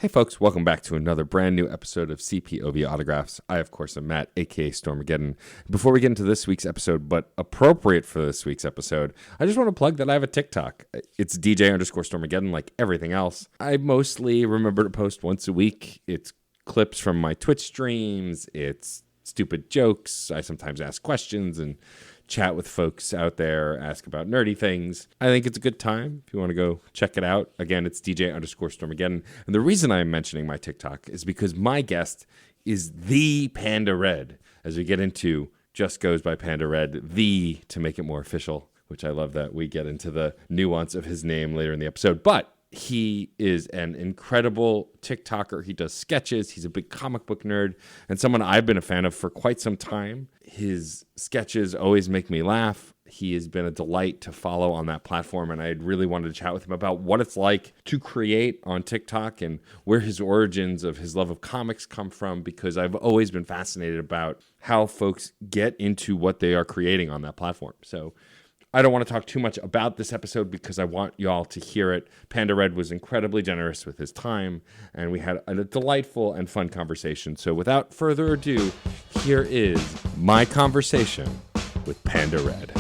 Hey folks, welcome back to another brand new episode of CPOV Autographs. I, of course, am Matt, aka Stormageddon. Before we get into this week's episode, but appropriate for this week's episode, I just want to plug that I have a TikTok. It's DJ underscore Stormageddon, like everything else. I mostly remember to post once a week. It's clips from my Twitch streams, it's stupid jokes. I sometimes ask questions and chat with folks out there, ask about nerdy things. I think it's a good time if you want to go check it out. Again, it's DJ underscore Stormageddon. And the reason I'm mentioning my TikTok is because my guest is the Panda Redd. As we get into just goes by Panda Redd, the to make it more official, which I love that we get into the nuance of his name later in the episode. But he is an incredible TikToker. He does sketches. He's a big comic book nerd and someone I've been a fan of for quite some time. His sketches always make me laugh. He has been a delight to follow on that platform, and I really wanted to chat with him about what it's like to create on TikTok and where his origins of his love of comics come from, because I've always been fascinated about how folks get into what they are creating on that platform. So I don't want to talk too much about this episode because I want y'all to hear it. Panda Redd was incredibly generous with his time, and we had a delightful and fun conversation. So without further ado, here is my conversation with Panda Redd.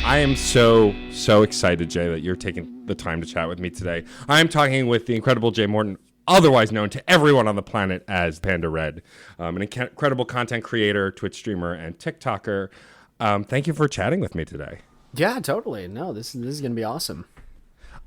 I am so excited, Jay, that you're taking the time to chat with me today. I'm talking with the incredible Jay Morton, otherwise known to everyone on the planet as Panda Redd, an incredible content creator, Twitch streamer, and TikToker. Thank you for chatting with me today. Yeah, totally. No, this is going to be awesome.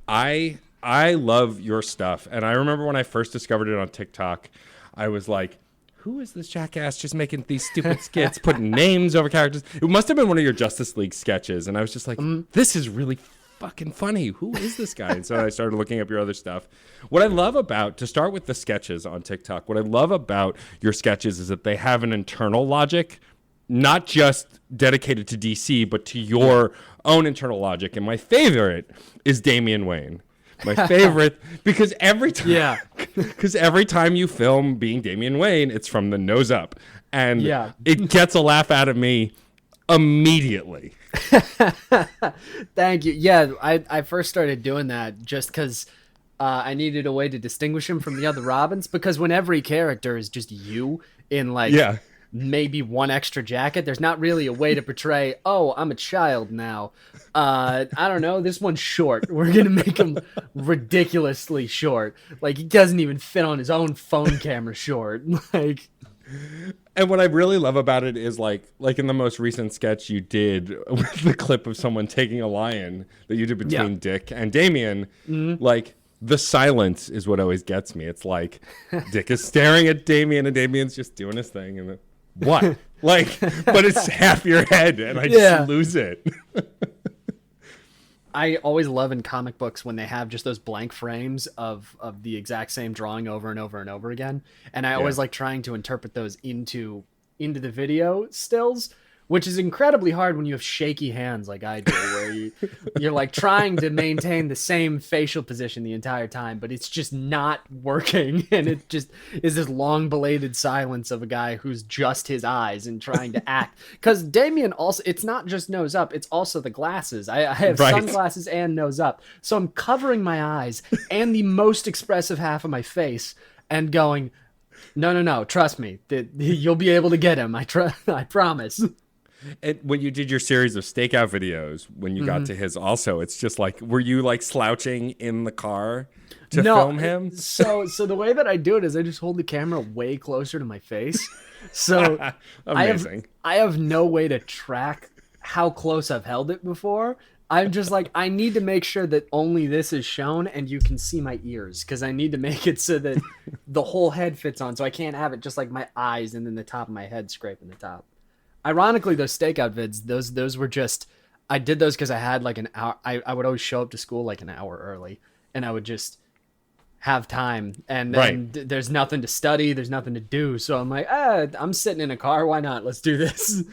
I love your stuff, and I remember when I first discovered it on TikTok, I was like, who is this jackass just making these stupid skits, putting names over characters? It must have been one of your Justice League sketches. And I was just like, this is really fucking funny. Who is this guy? And so I started looking up your other stuff. What I love about, to start with the sketches on TikTok, what I love about your sketches is that they have an internal logic, not just dedicated to DC, but to your own internal logic. And my favorite is Damian Wayne. My favorite, because every time you film being Damian Wayne, it's from the nose up, and it gets a laugh out of me immediately. Thank you. Yeah, I first started doing that just because I needed a way to distinguish him from the other Robins, because when every character is just you in maybe one extra jacket, there's not really a way to portray, oh, I'm a child now. I don't know, this one's short. We're going to make him ridiculously short. Like, he doesn't even fit on his own phone camera short. And what I really love about it is like in the most recent sketch you did with the clip of someone taking a lion that you did between Dick and Damian, like, the silence is what always gets me. It's like Dick is staring at Damian and Damian's just doing his thing, and what? But it's half your head, and I just lose it. I always love in comic books when they have just those blank frames of the exact same drawing over and over and over again. And I always like trying to interpret those into the video stills, which is incredibly hard when you have shaky hands like I do, where you're like trying to maintain the same facial position the entire time, but it's just not working. And it just is this long belated silence of a guy who's just his eyes and trying to act. Because Damien also, it's not just nose up, it's also the glasses. I have sunglasses and nose up. So I'm covering my eyes and the most expressive half of my face and going, no, trust me, you'll be able to get him. I promise. When you did your series of stakeout videos, when you got to his also, it's just like, were you like slouching in the car to film him? So the way that I do it is I just hold the camera way closer to my face. So amazing. I have no way to track how close I've held it before. I'm just like, I need to make sure that only this is shown and you can see my ears, because I need to make it so that the whole head fits on. So I can't have it just like my eyes and then the top of my head scraping the top. Ironically, those stakeout vids, those were just, I did those because I had like an hour. I would always show up to school like an hour early, and I would just have time, and there's nothing to study, there's nothing to do. So I'm like, I'm sitting in a car. Why not? Let's do this.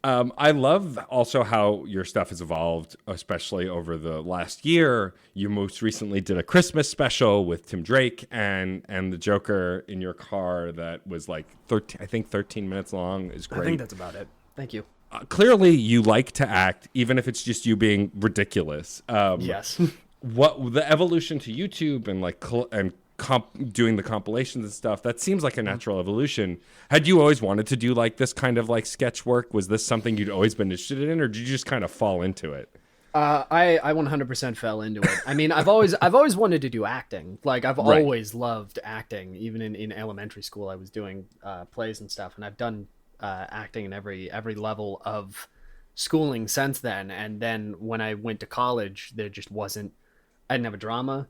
I love also how your stuff has evolved, especially over the last year. You most recently did a Christmas special with Tim Drake and the Joker in your car that was like 13 minutes long. Is great. I think that's about it. Thank you. Clearly, you like to act, even if it's just you being ridiculous. Yes. What the evolution to YouTube and like doing the compilations and stuff, that seems like a natural evolution. Had you always wanted to do like this kind of like sketch work? Was this something you'd always been interested in, or did you just kind of fall into it? I 100% fell into it. I mean, I've always wanted to do acting. Like I've always loved acting. Even in elementary school, I was doing plays and stuff, and I've done acting in every level of schooling since then. And then when I went to college, there just wasn't. I didn't have a drama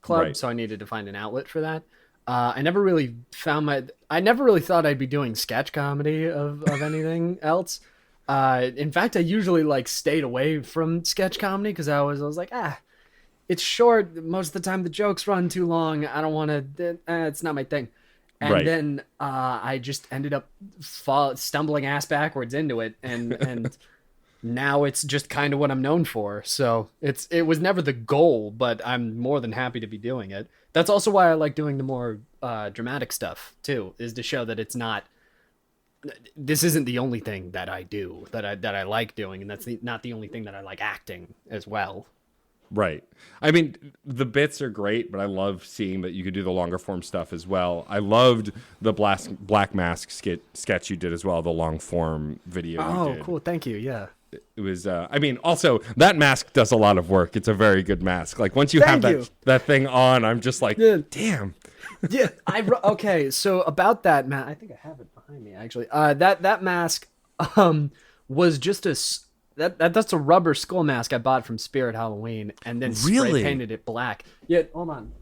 club, so I needed to find an outlet for that. I never really thought I'd be doing sketch comedy of anything else. In fact, I usually like stayed away from sketch comedy because I was like, it's short. Most of the time the jokes run too long. I don't want to, it's not my thing. And then I just ended up stumbling ass backwards into it. And now it's just kind of what I'm known for. So it was never the goal, but I'm more than happy to be doing it. That's also why I like doing the more dramatic stuff too, is to show that this isn't the only thing that I do that I like doing. And that's not the only thing that I like acting as well. Right. I mean, the bits are great, but I love seeing that you could do the longer form stuff as well. I loved the Black Mask sketch you did as well, the long form video you did. Oh, cool. Thank you. Yeah. It was, I mean, also, that mask does a lot of work. It's a very good mask. Like, once you have that thing on, I'm just like, damn. Yeah. Okay, so about that mask, I think I have it behind me, actually. That mask was just that's a rubber skull mask I bought from Spirit Halloween and then spray painted it black. Yeah, hold on.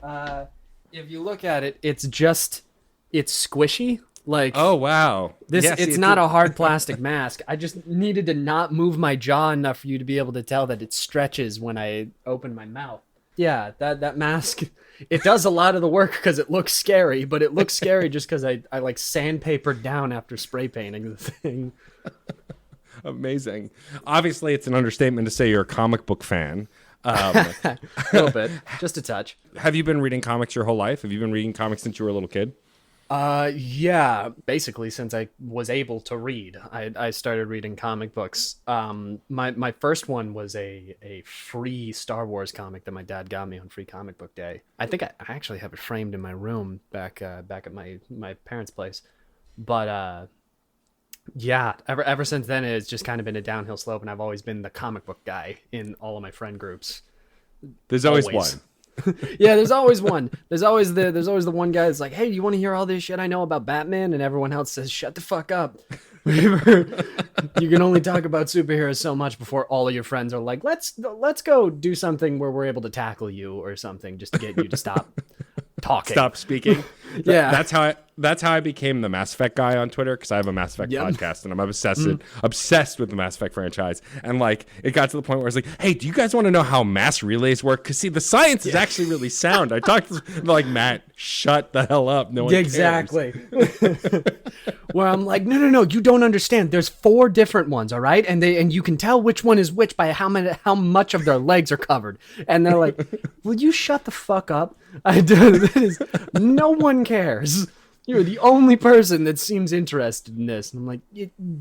If you look at it, it's squishy. Like, oh wow, it's not a hard plastic mask. I just needed to not move my jaw enough for you to be able to tell that it stretches when I open my mouth. Yeah, that mask, it does a lot of the work because it looks scary, but it looks scary just because I like sandpapered down after spray painting the thing. Amazing. Obviously, it's an understatement to say you're a comic book fan. A little bit, just a touch. Have you been reading comics your whole life? Have you been reading comics since you were a little kid? Yeah, basically since I was able to read, I started reading comic books. My first one was a free Star Wars comic that my dad got me on Free Comic Book Day. I think I actually have it framed in my room back at my parents' place. But yeah, ever since then it's just kind of been a downhill slope, and I've always been the comic book guy in all of my friend groups. There's always one. Yeah, there's always one. There's always the one guy that's like, hey, you want to hear all this shit I know about Batman? And everyone else says, shut the fuck up. You can only talk about superheroes so much before all of your friends are like, let's go do something where we're able to tackle you or something just to get you to stop talking. Stop speaking. Yeah. That's how I became the Mass Effect guy on Twitter, because I have a Mass Effect podcast and I'm obsessed with the Mass Effect franchise. And like, it got to the point where I was like, hey, do you guys want to know how mass relays work? Because see, the science is actually really sound. I talked to like, Matt, shut the hell up. No one cares. Exactly. Where I'm like, no, you don't understand. There's 4 different ones, all right? And you can tell which one is which by how much of their legs are covered. And they're like, will you shut the fuck up? No one cares. You're the only person that seems interested in this. And I'm like,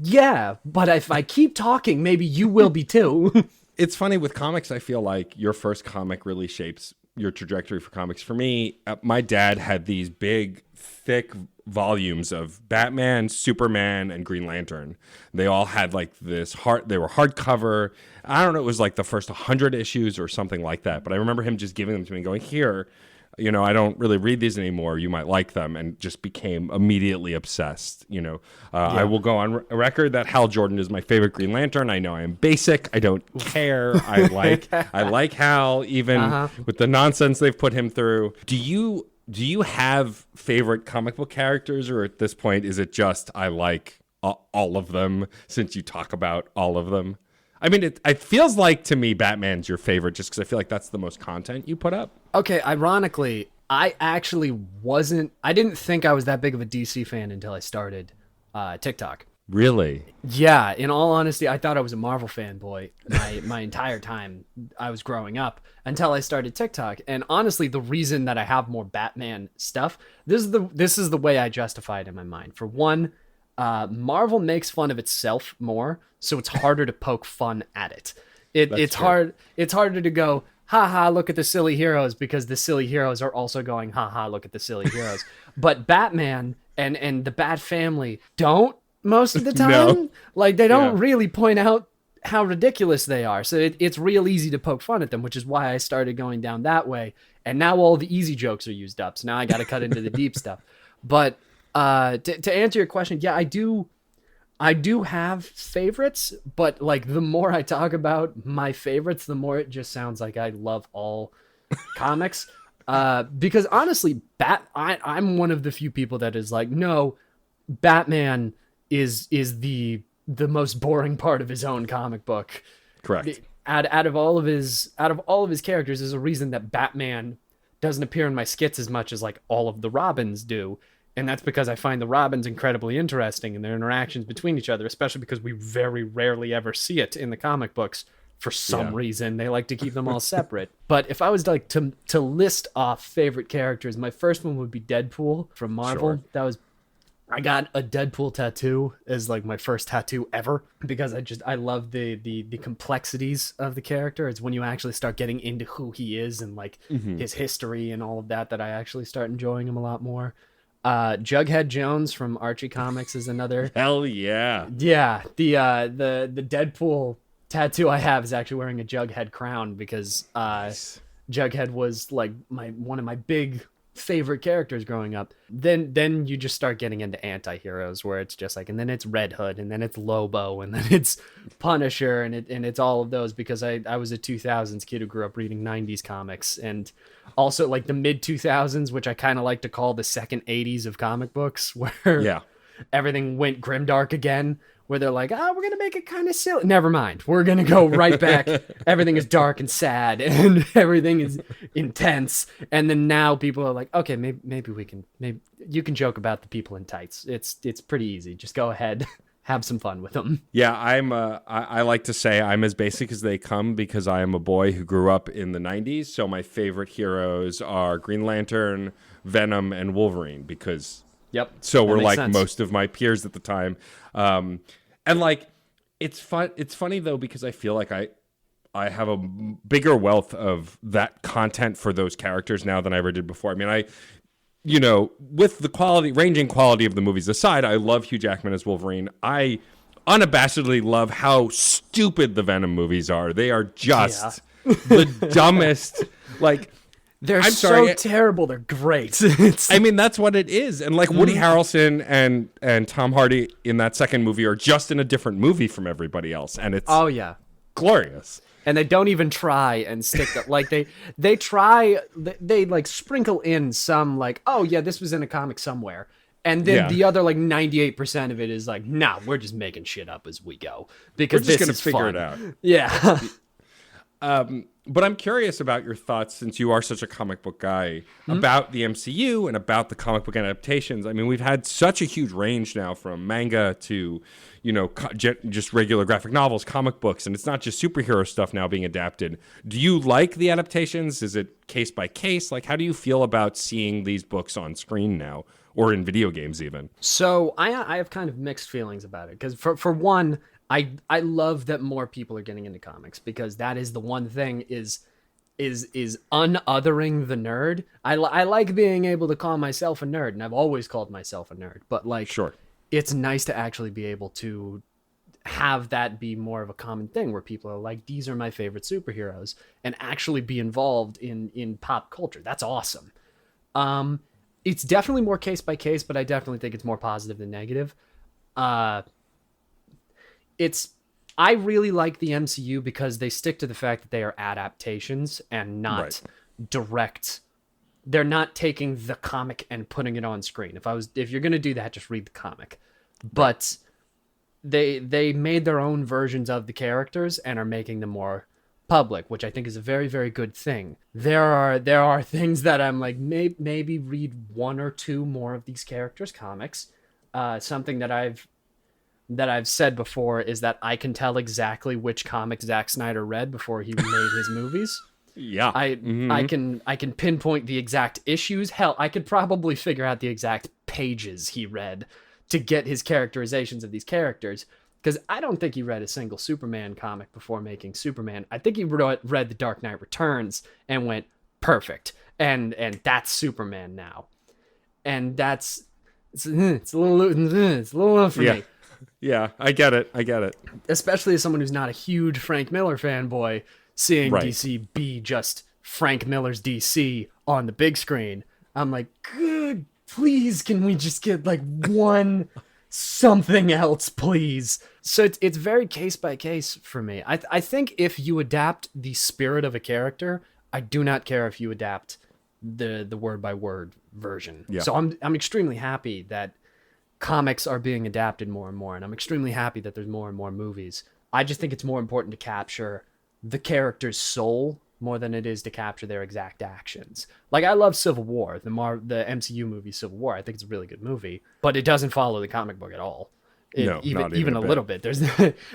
yeah, but if I keep talking, maybe you will be too. It's funny with comics. I feel like your first comic really shapes your trajectory for comics. For me, my dad had these big, thick volumes of Batman, Superman, and Green Lantern. They all had like this they were hardcover. I don't know, it was like the first 100 issues or something like that. But I remember him just giving them to me and going, here, I don't really read these anymore. You might like them, and just became immediately obsessed. I will go on record that Hal Jordan is my favorite Green Lantern. I know I am basic. I don't care. I like Hal, even with the nonsense they've put him through. Do you have favorite comic book characters, or at this point is it just I like all of them since you talk about all of them? I mean, it feels like to me Batman's your favorite just because I feel like that's the most content you put up. Okay, ironically, I actually I didn't think I was that big of a DC fan until I started TikTok. Really? Yeah, in all honesty, I thought I was a Marvel fanboy my entire time I was growing up until I started TikTok. And honestly, the reason that I have more Batman stuff, this is the way I justify it in my mind. For one, Marvel makes fun of itself more, so it's harder to poke fun at it. It's true. hard. It's harder to go, haha, look at the silly heroes, because the silly heroes are also going, haha, look at the silly heroes. But Batman and the Bat family don't most of the No. time. Like, they don't Yeah. really point out how ridiculous they are. So it's real easy to poke fun at them, which is why I started going down that way. And now all the easy jokes are used up. So now I got to cut into the deep stuff. But to answer your question, yeah, I do have favorites, but like the more I talk about my favorites, the more it just sounds like I love all comics. Because honestly, I'm one of the few people that is like, no, Batman is the most boring part of his own comic book. Correct. Out of all of his characters, there's a reason that Batman doesn't appear in my skits as much as like all of the Robins do. And that's because I find the Robins incredibly interesting and their interactions between each other, especially because we very rarely ever see it in the comic books. For some reason, they like to keep them all separate. But if I was like to list off favorite characters, my first one would be Deadpool from Marvel. Sure. I got a Deadpool tattoo as like my first tattoo ever, because I love the complexities of the character. It's when you actually start getting into who he is and like his history and all of that I actually start enjoying him a lot more. Jughead Jones from Archie Comics is another. Hell yeah. Yeah, the Deadpool tattoo I have is actually wearing a Jughead crown, because Nice. Jughead was like one of my big favorite characters growing up. Then you just start getting into anti-heroes, where it's just like, and then it's Red Hood, and then it's Lobo, and then it's Punisher, and it's all of those, because I was a 2000s kid who grew up reading 90s comics, and also like the mid 2000s, which I kind of like to call the second 80s of comic books, where everything went grimdark again, where they're like, we're going to make it kind of silly. Never mind. We're going to go right back. Everything is dark and sad and everything is intense. And then now people are like, okay, maybe you can joke about the people in tights. It's pretty easy. Just go ahead. Have some fun with them. Yeah, I like to say I'm as basic as they come, because I am a boy who grew up in the 90s. So my favorite heroes are Green Lantern, Venom, and Wolverine, because so we're like sense. Most of my peers at the time. And like, it's funny though, because I feel like I have a bigger wealth of that content for those characters now than I ever did before. I mean, with the ranging quality of the movies aside, I love Hugh Jackman as Wolverine. I unabashedly love how stupid the Venom movies are. They are just the dumbest, like, they're so terrible. They're great. I mean, that's what it is. And like Woody Harrelson and Tom Hardy in that second movie are just in a different movie from everybody else. And it's glorious. And they don't even try and stick that. Like they try, they like sprinkle in some like, oh yeah, this was in a comic somewhere. And then the other like 98% of it is like, nah, we're just making shit up as we go, because we're just this is figure fun. it out. Yeah. But I'm curious about your thoughts, since you are such a comic book guy, about the MCU and about the comic book adaptations. I mean, we've had such a huge range now, from manga to, just regular graphic novels, comic books, and it's not just superhero stuff now being adapted. Do you like the adaptations? Is it case by case? Like, how do you feel about seeing these books on screen now, or in video games even? So I have kind of mixed feelings about it, because for one, I love that more people are getting into comics, because that is the one thing is unothering the nerd. I like being able to call myself a nerd, and I've always called myself a nerd, but like, it's nice to actually be able to have that be more of a common thing, where people are like, these are my favorite superheroes, and actually be involved in pop culture. That's awesome. It's definitely more case by case, but I definitely think it's more positive than negative. I really like the MCU because they stick to the fact that they are adaptations and not direct. They're not taking the comic and putting it on screen. If you're going to do that, just read the comic. But they made their own versions of the characters and are making them more public, which I think is a very, very good thing. There are things that I'm like, maybe read one or two more of these characters' comics. Something that that I've said before is that I can tell exactly which comic Zack Snyder read before he made his movies. Yeah. I can pinpoint the exact issues. Hell, I could probably figure out the exact pages he read to get his characterizations of these characters. Because I don't think he read a single Superman comic before making Superman. I think he read The Dark Knight Returns and went, perfect. And that's Superman now. And it's a little low for me. Yeah, I get it. Especially as someone who's not a huge Frank Miller fanboy, seeing DC be just Frank Miller's DC on the big screen. I'm like, good, please, can we just get like one something else, please? So it's very case by case for me. I think if you adapt the spirit of a character, I do not care if you adapt the word by word version. Yeah. So I'm extremely happy that comics are being adapted more and more, and I'm extremely happy that there's more and more movies. I just think it's more important to capture the character's soul more than it is to capture their exact actions. Like, I love Civil War, the MCU movie Civil War. I think it's a really good movie, but it doesn't follow the comic book at all. Not even a little bit. There's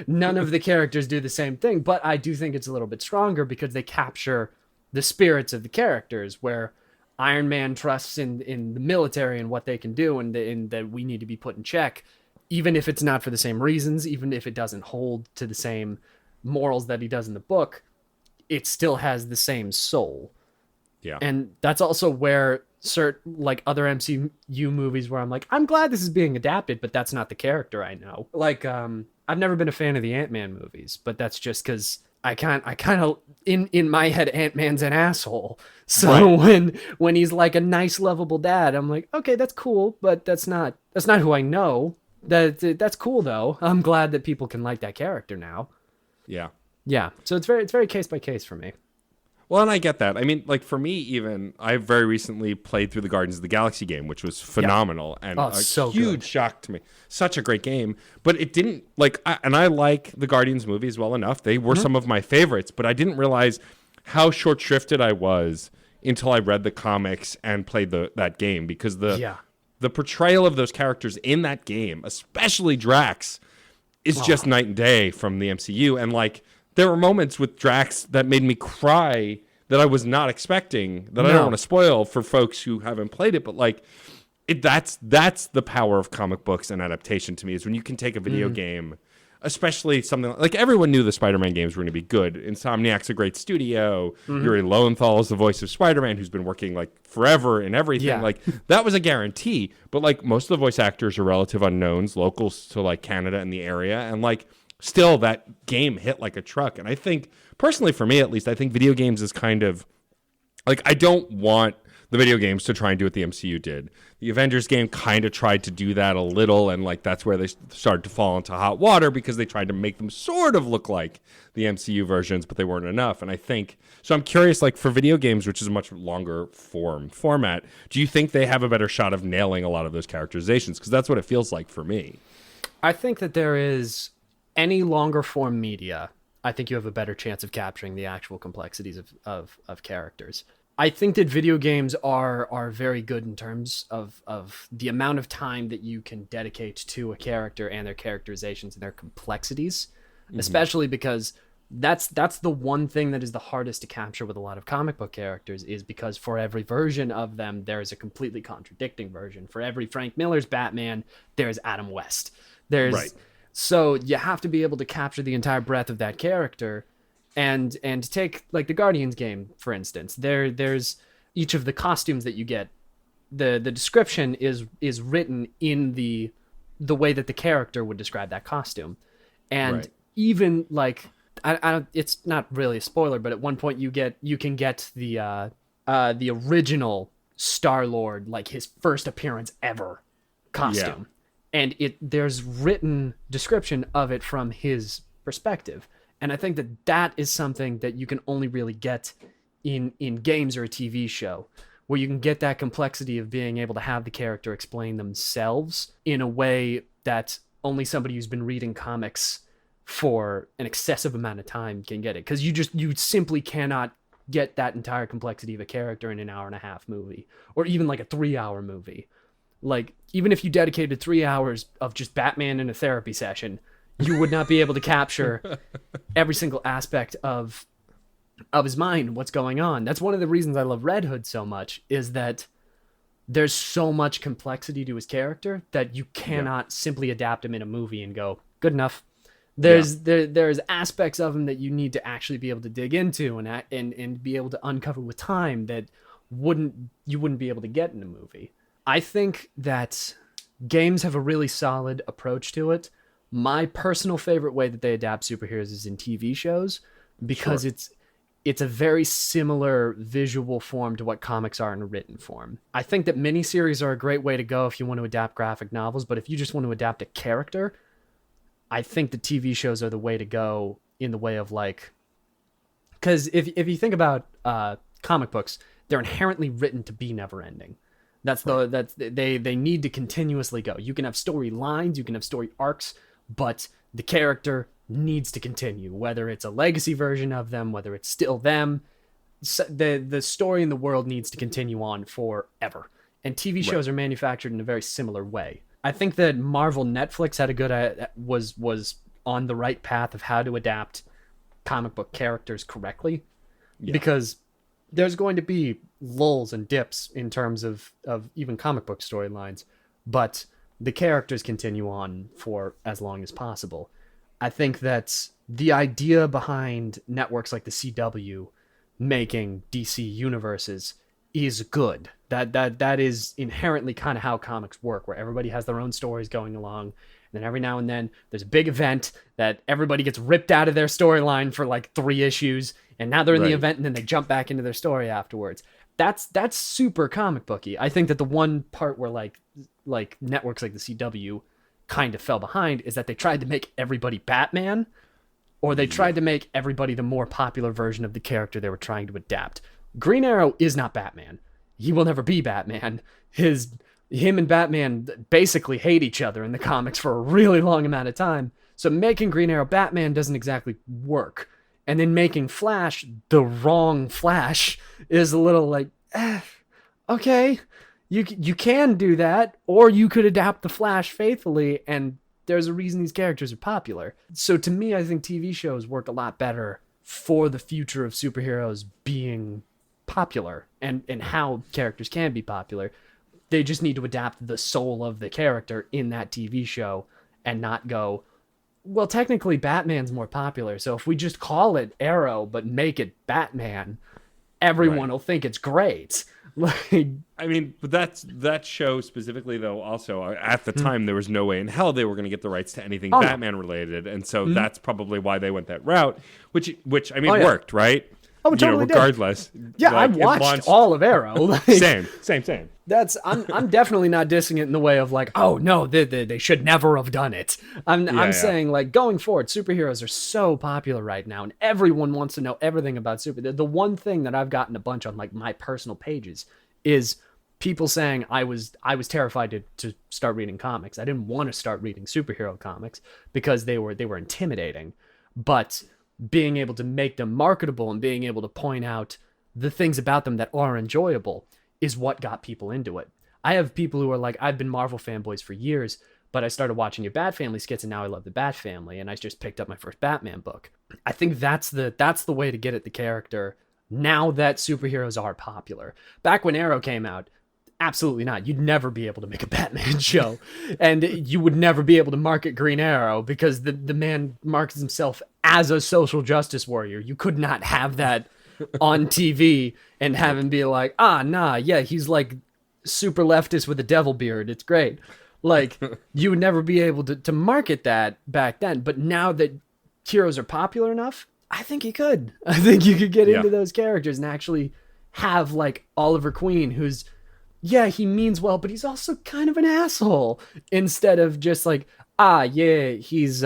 none of the characters do the same thing, but I do think it's a little bit stronger because they capture the spirits of the characters, where Iron Man trusts in the military and what they can do, and that we need to be put in check, even if it's not for the same reasons, even if it doesn't hold to the same morals that he does in the book, it still has the same soul. Yeah. And that's also where like other MCU movies where I'm like, I'm glad this is being adapted, but that's not the character I know. Like, I've never been a fan of the Ant-Man movies, but that's just because I kind of in my head, Ant-Man's an asshole. So when he's like a nice, lovable dad, I'm like, okay, that's cool, but that's not who I know. That's cool though. I'm glad that people can like that character now. Yeah. Yeah. So it's very case by case for me. Well, and I get that. I mean, like, for me, even, I very recently played through the Guardians of the Galaxy game, which was phenomenal. And so huge shock to me. Such a great game. But it didn't, like, I like the Guardians movies well enough. They were some of my favorites, but I didn't realize how short-shrifted I was until I read the comics and played that game. Because the portrayal of those characters in that game, especially Drax, is just night and day from the MCU. And, like, there were moments with Drax that made me cry that I was not expecting, that I don't want to spoil for folks who haven't played it, but like that's the power of comic books and adaptation to me, is when you can take a video game, especially something like everyone knew the Spider-Man games were going to be good. Insomniac's a great studio. Yuri Lowenthal is the voice of Spider-Man, who's been working like forever and everything. Yeah. Like, that was a guarantee, but like most of the voice actors are relative unknowns, locals to like Canada and the area, and like still that game hit like a truck. And I think, personally for me at least, I think video games is kind of like, I don't want the video games to try and do what the MCU did. The Avengers game kind of tried to do that a little, and like that's where they started to fall into hot water, because they tried to make them sort of look like the MCU versions, but they weren't enough. And I think, so I'm curious, like for video games, which is a much longer format, do you think they have a better shot of nailing a lot of those characterizations? Because that's what it feels like for me. I think that there is any longer form media, I think you have a better chance of capturing the actual complexities of characters. I think that video games are very good in terms of the amount of time that you can dedicate to a character and their characterizations and their complexities, especially because that's the one thing that is the hardest to capture with a lot of comic book characters, is because for every version of them, there is a completely contradicting version. For every Frank Miller's Batman, there's Adam West. So you have to be able to capture the entire breadth of that character, and take like the Guardians game, for instance. There's each of the costumes that you get. The description is written in the way that the character would describe that costume, and even like I it's not really a spoiler, but at one point you can get the original Star-Lord, like his first appearance ever costume. Yeah. And there's written description of it from his perspective. And I think that is something that you can only really get in games or a TV show, where you can get that complexity of being able to have the character explain themselves in a way that only somebody who's been reading comics for an excessive amount of time can get it. Because you simply cannot get that entire complexity of a character in an 1.5-hour movie, or even like a 3-hour movie. Like, even if you dedicated 3 hours of just Batman in a therapy session, you would not be able to capture every single aspect of his mind, what's going on. That's one of the reasons I love Red Hood so much, is that there's so much complexity to his character that you cannot simply adapt him in a movie and go, good enough. There's aspects of him that you need to actually be able to dig into and be able to uncover with time that you wouldn't be able to get in a movie. I think that games have a really solid approach to it. My personal favorite way that they adapt superheroes is in TV shows, because it's a very similar visual form to what comics are in a written form. I think that miniseries are a great way to go if you want to adapt graphic novels, but if you just want to adapt a character, I think the TV shows are the way to go, in the way of like, because if you think about comic books, they're inherently written to be never ending. They need to continuously go. You can have storylines, you can have story arcs, but the character needs to continue, whether it's a legacy version of them, whether it's still them. The story in the world needs to continue on forever, and TV shows are manufactured in a very similar way. I think that Marvel Netflix had a good was on the right path of how to adapt comic book characters correctly, because there's going to be lulls and dips in terms of even comic book storylines, but the characters continue on for as long as possible. I think that the idea behind networks like the CW making DC universes is good. That is inherently kind of how comics work, where everybody has their own stories going along, and then every now and then there's a big event that everybody gets ripped out of their storyline for like 3 issues, and now they're in the event, and then they jump back into their story afterwards. That's super comic booky. I think that the one part where like networks like the CW kind of fell behind is that they tried to make everybody Batman, or they tried to make everybody the more popular version of the character they were trying to adapt. Green Arrow is not Batman. He will never be Batman. Him and Batman basically hate each other in the comics for a really long amount of time. So making Green Arrow Batman doesn't exactly work. And then making Flash the wrong Flash is a little like, okay, you can do that, or you could adapt the Flash faithfully, and there's a reason these characters are popular. So to me, I think TV shows work a lot better for the future of superheroes being popular and how characters can be popular. They just need to adapt the soul of the character in that TV show and not go, well, technically Batman's more popular, so if we just call it Arrow but make it Batman, everyone will think it's great. Like, I mean, but that show specifically, though, also at the time there was no way in hell they were going to get the rights to anything Batman related, and so that's probably why they went that route, which I mean worked, right? Oh, it totally regardless. Did. Yeah, I watched all of Arrow. Like, same. I'm definitely not dissing it in the way of like, oh no, they should never have done it. I'm saying, like, going forward, superheroes are so popular right now, and everyone wants to know everything about the one thing that I've gotten a bunch on like my personal pages is people saying I was terrified to start reading comics. I didn't want to start reading superhero comics because they were intimidating, but being able to make them marketable and being able to point out the things about them that are enjoyable is what got people into it. I have people who are like, I've been Marvel fanboys for years, but I started watching your Bat Family skits and now I love the Bat Family, and I just picked up my first Batman book. I think that's the way to get at the character now that superheroes are popular. Back when Arrow came out, absolutely not. You'd never be able to make a Batman show, and you would never be able to market Green Arrow because the man markets himself as a social justice warrior. You could not have that on TV and have him be like, he's like super leftist with a devil beard. It's great. Like, you would never be able to market that back then. But now that heroes are popular enough, I think you could. I think you could get into those characters and actually have like Oliver Queen, who's, he means well, but he's also kind of an asshole, instead of just like, he's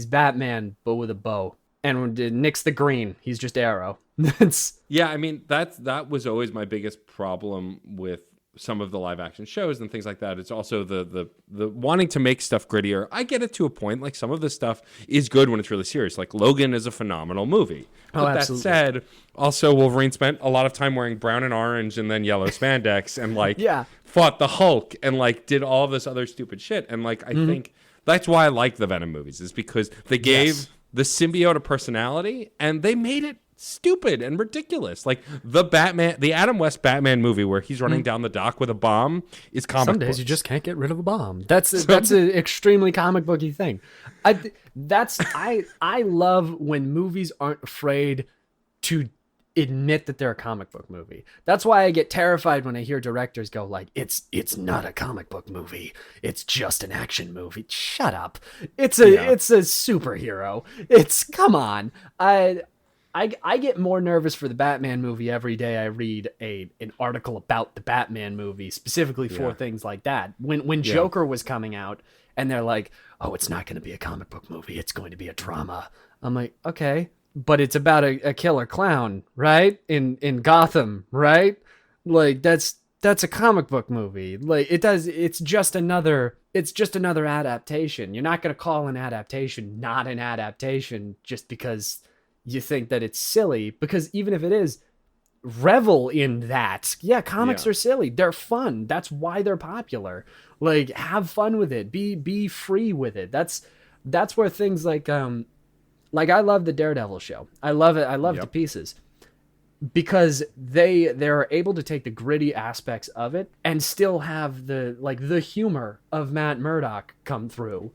Batman, but with a bow. And Nick's the green. He's just Arrow. I mean, that was always my biggest problem with some of the live action shows and things like that. It's also the wanting to make stuff grittier. I get it to a point. Like some of the stuff is good when it's really serious. Like Logan is a phenomenal movie. But that said, also Wolverine spent a lot of time wearing brown and orange and then yellow spandex and like fought the Hulk and like did all this other stupid shit. And like I think that's why I like the Venom movies, is because they gave the symbiote a personality and they made it stupid and ridiculous. Like the Adam West Batman movie where he's running down the dock with a bomb is comic Some days books. you just can't get rid of a bomb. That's an extremely comic booky thing. I love when movies aren't afraid to admit that they're a comic book movie. That's why I get terrified when I hear directors go like, it's not a comic book movie, it's just an action movie. Shut up. It's a superhero. Come on. I get more nervous for the Batman movie every day I read an article about the Batman movie, specifically for things like that. When Joker was coming out and they're like, oh, it's not going to be a comic book movie, it's going to be a drama. I'm like, okay, but it's about a killer clown, right? In Gotham, right? Like that's a comic book movie. Like it's just another adaptation. You're not going to call an adaptation not an adaptation just because you think that it's silly, because even if it is, revel in that. Yeah, comics are silly. They're fun. That's why they're popular. Like, have fun with it. Be free with it. That's where things like I love the Daredevil show. I love it. I love it to pieces. Because they're able to take the gritty aspects of it and still have the humor of Matt Murdock come through.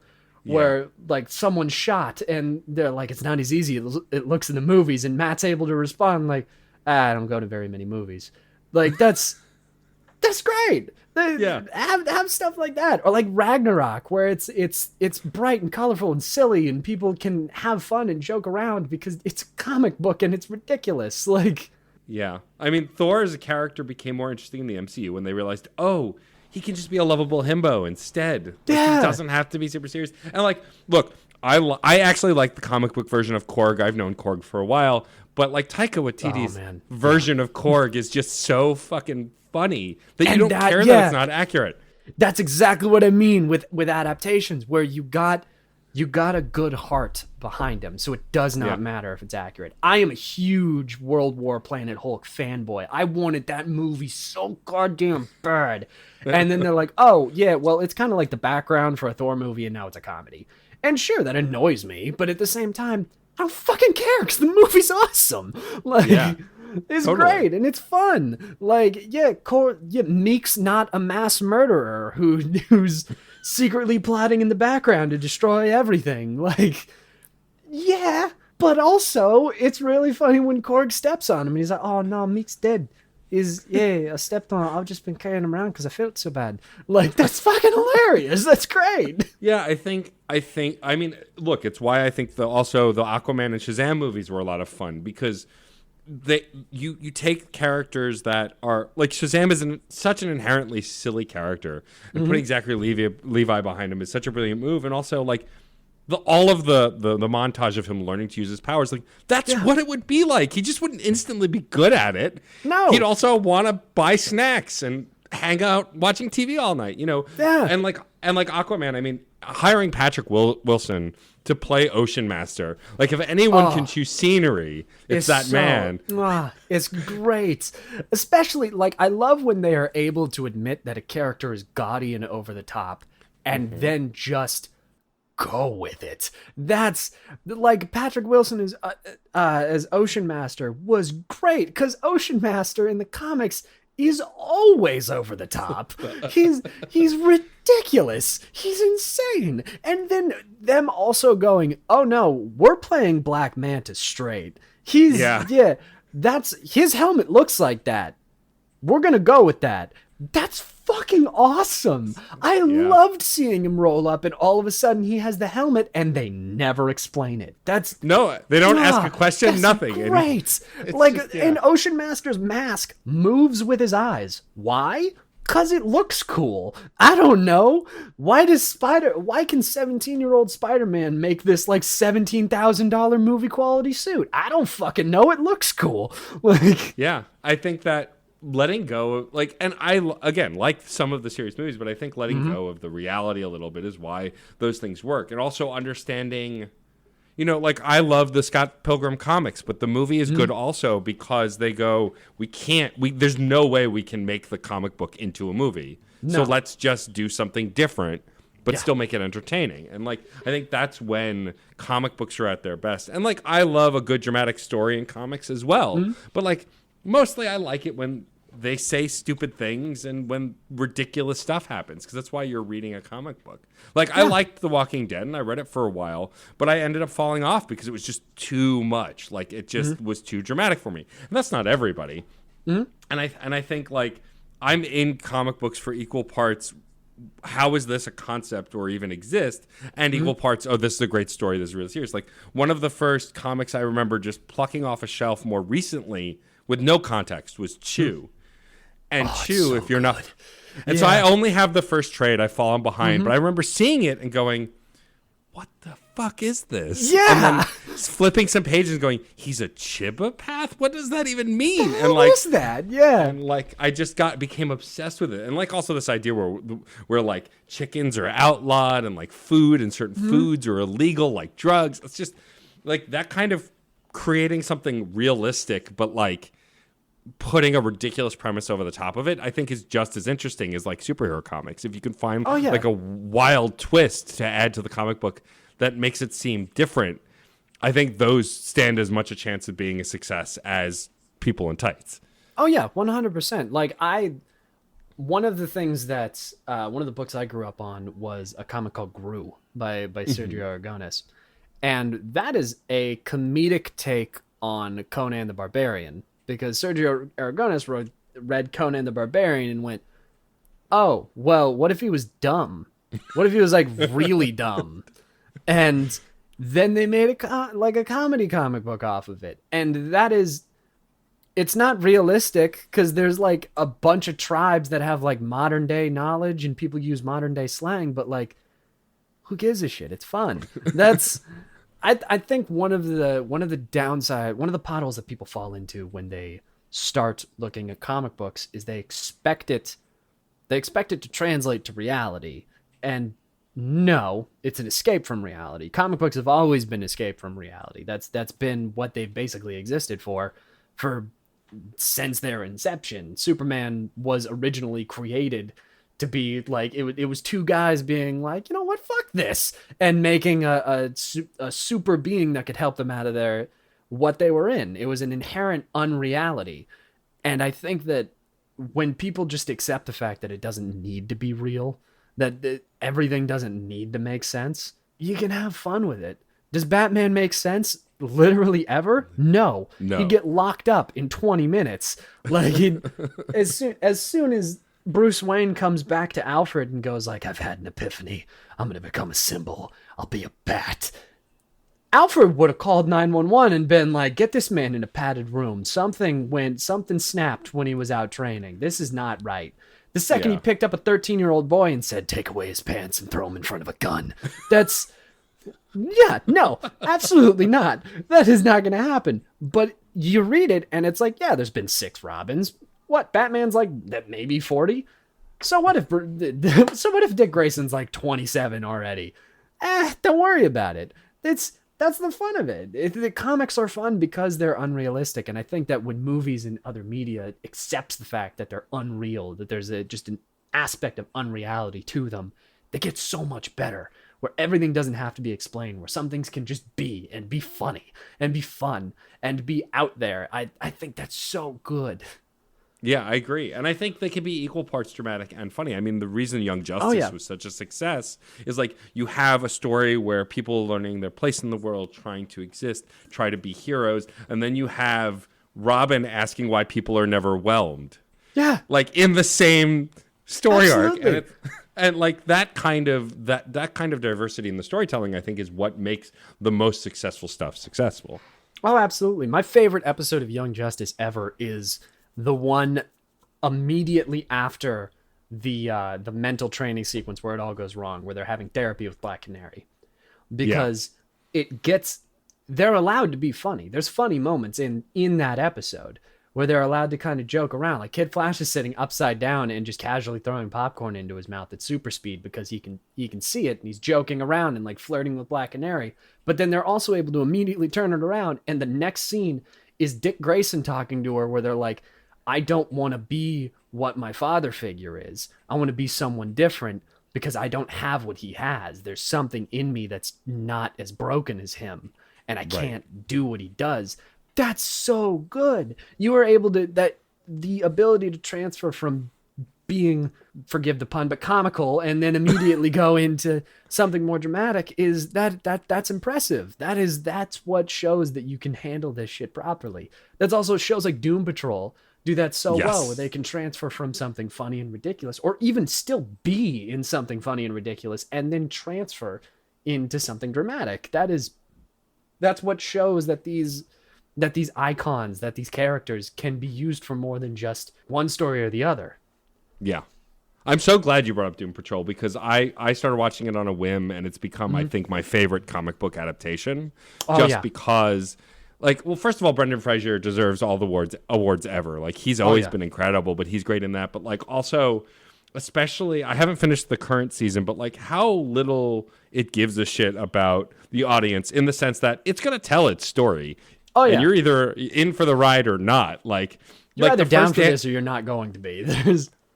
Where like someone's shot and they're like, it's not as easy as it looks in the movies, and Matt's able to respond like, I don't go to very many movies. Like that's great. Have stuff like that. Or like Ragnarok, where it's bright and colorful and silly and people can have fun and joke around because it's a comic book and it's ridiculous. Like, yeah. I mean, Thor as a character became more interesting in the MCU when they realized, oh, he can just be a lovable himbo instead. Like, he doesn't have to be super serious. And like, look, I actually like the comic book version of Korg. I've known Korg for a while, but like Taika Waititi's version of Korg is just so fucking funny that you don't care that it's not accurate. That's exactly what I mean with adaptations, where you got a good heart behind him, so it does not matter if it's accurate. I am a huge World War Planet Hulk fanboy. I wanted that movie so goddamn bad. And then they're like, oh, yeah, well, it's kind of like the background for a Thor movie, and now it's a comedy. And sure, that annoys me, but at the same time, I don't fucking care, because the movie's awesome. Like, it's great, and it's fun. Like, Meek's not a mass murderer who's secretly plotting in the background to destroy everything. Like, yeah, but also it's really funny when Korg steps on him and he's like, oh no, Meek's dead. I stepped on him. I've just been carrying him around because I felt so bad. Like, that's fucking hilarious. That's great. Yeah, I mean, look, it's why I think also the Aquaman and Shazam movies were a lot of fun, because you take characters that are like, Shazam is such an inherently silly character, and putting Zachary Levi behind him is such a brilliant move. And also like all of the montage of him learning to use his powers, like that's what it would be like. He just wouldn't instantly be good at it. No, he'd also want to buy snacks and hang out watching TV all night, you know. Yeah. And like Aquaman, I mean, hiring Patrick Wilson to play Ocean Master, like if anyone can choose scenery, it's that man. It's great. Especially, like, I love when they are able to admit that a character is gaudy and over the top and then just go with it. That's like Patrick Wilson as Ocean Master was great, because Ocean Master in the comics is always over the top. He's ridiculous. He's insane. And then them also going, oh no, we're playing Black Manta straight. That's his helmet looks like that. We're gonna go with that. That's fucking awesome. I loved seeing him roll up and all of a sudden he has the helmet and they never explain it. No, they don't ask a question, that's nothing. Great. And Ocean Master's mask moves with his eyes. Why? Because it looks cool. I don't know. Why can 17-year-old Spider-Man make this like $17,000 movie quality suit? I don't fucking know. It looks cool. Like, yeah, I think that letting go of, like, and I, again, like some of the series movies, but I think letting go of the reality a little bit is why those things work. And also understanding, like, I love the Scott Pilgrim comics, but the movie is good also because they go, there's no way we can make the comic book into a movie. So let's just do something different, but still make it entertaining. And, like, I think that's when comic books are at their best. And, like, I love a good dramatic story in comics as well. But, like, mostly I like it when they say stupid things and when ridiculous stuff happens, because that's why you're reading a comic book. Like, I liked The Walking Dead, and I read it for a while, but I ended up falling off because it was just too much. Like, it just was too dramatic for me. And that's not everybody. And I think, like, I'm in comic books for equal parts, how is this a concept or even exist, and equal parts, oh, this is a great story, this is really serious. Like, one of the first comics I remember just plucking off a shelf more recently with no context was Chew. And Chew, so if you're not... And so I only have the first trade. I've fallen behind. But I remember seeing it and going, what the fuck is this? Yeah. And then flipping some pages and going, he's a chibopath? What does that even mean? What is that? Yeah. And, like, I just became obsessed with it. And, like, also this idea where like, chickens are outlawed and, like, food and certain foods are illegal, like drugs. It's just, like, that kind of creating something realistic, but, like, putting a ridiculous premise over the top of it, I think is just as interesting as, like, superhero comics. If you can find like a wild twist to add to the comic book that makes it seem different, I think those stand as much a chance of being a success as People in Tights. Oh yeah, 100%. Like, one of the things that one of the books I grew up on was a comic called Gru by Sergio Aragonés, and that is a comedic take on Conan the Barbarian. Because Sergio Aragonés read Conan the Barbarian and went, oh, well, what if he was dumb? What if he was, like, really dumb? And then they made a comedy comic book off of it. And it's not realistic because there's, like, a bunch of tribes that have, like, modern day knowledge and people use modern day slang, but, like, who gives a shit? It's fun. That's... I think one of the potholes that people fall into when they start looking at comic books is they expect it to translate to reality. And no, it's an escape from reality. Comic books have always been escape from reality. That's been what they've basically existed for since their inception. Superman was originally created to be like, it was two guys being like, you know what, fuck this, and making a super being that could help them out of their what they were in. It was an inherent unreality. And I think that when people just accept the fact that it doesn't need to be real, that everything doesn't need to make sense, you can have fun with it. Does Batman make sense literally ever? No. He'd get locked up in 20 minutes. Like, as soon as Bruce Wayne comes back to Alfred and goes like, I've had an epiphany. I'm going to become a symbol. I'll be a bat. Alfred would have called 911 and been like, get this man in a padded room. Something snapped when he was out training. This is not right. The second he picked up a 13-year-old boy and said, take away his pants and throw him in front of a gun. That's, yeah, no, absolutely not. That is not going to happen. But you read it and it's like, yeah, there's been 6 Robins. What, Batman's like maybe 40? So what if Dick Grayson's like 27 already? Don't worry about it. That's the fun of it. The comics are fun because they're unrealistic, and I think that when movies and other media accepts the fact that they're unreal, that there's just an aspect of unreality to them, they get so much better. Where everything doesn't have to be explained, where some things can just be and be funny and be fun and be out there. I think that's so good. Yeah, I agree. And I think they can be equal parts dramatic and funny. I mean, the reason Young Justice was such a success is, like, you have a story where people are learning their place in the world, trying to exist, try to be heroes, and then you have Robin asking why people are never whelmed. Yeah. Like, in the same story arc. And like that kind of diversity in the storytelling, I think, is what makes the most successful stuff successful. Oh, absolutely. My favorite episode of Young Justice ever is the one immediately after the mental training sequence where it all goes wrong, where they're having therapy with Black Canary, because they're allowed to be funny. There's funny moments in that episode, where they're allowed to kind of joke around. Like Kid Flash is sitting upside down and just casually throwing popcorn into his mouth at super speed because he can see it, and he's joking around and like flirting with Black Canary. But then they're also able to immediately turn it around, and the next scene is Dick Grayson talking to her, where they're like, I don't want to be what my father figure is. I want to be someone different because I don't have what he has. There's something in me that's not as broken as him, and I can't do what he does. That's so good. You were able to, that the ability to transfer from being, forgive the pun, but comical, and then immediately go into something more dramatic is that's impressive. That's what shows that you can handle this shit properly. That's also shows like Doom Patrol do that so well, where they can transfer from something funny and ridiculous, or even still be in something funny and ridiculous, and then transfer into something dramatic. That's what shows that these icons, that these characters can be used for more than just one story or the other. Yeah. I'm so glad you brought up Doom Patrol, because I started watching it on a whim, and it's become, I think, my favorite comic book adaptation. Because, like, well, first of all, Brendan Fraser deserves all the awards ever. Like, he's always been incredible, but he's great in that. But, like, also, especially, I haven't finished the current season, but, like, how little it gives a shit about the audience, in the sense that it's going to tell its story. And you're either in for the ride or not. Like, you're either down for this or you're not going to be.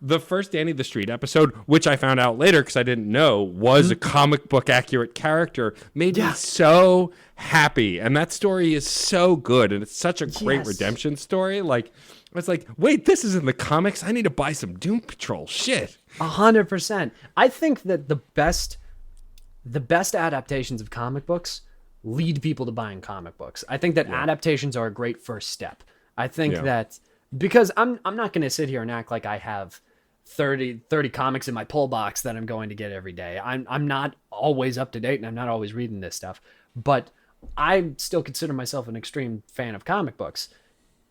The first Danny the Street episode, which I found out later because I didn't know was a comic book accurate character, made me so happy. And that story is so good, and it's such a great redemption story. Like, I was like, wait, this is in the comics? I need to buy some Doom Patrol. Shit. 100%. I think that the best adaptations of comic books lead people to buying comic books. I think that adaptations are a great first step. I think that, because I'm not going to sit here and act like I have 30 comics in my pull box that I'm going to get every day. I'm not always up to date, and I'm not always reading this stuff, but I still consider myself an extreme fan of comic books.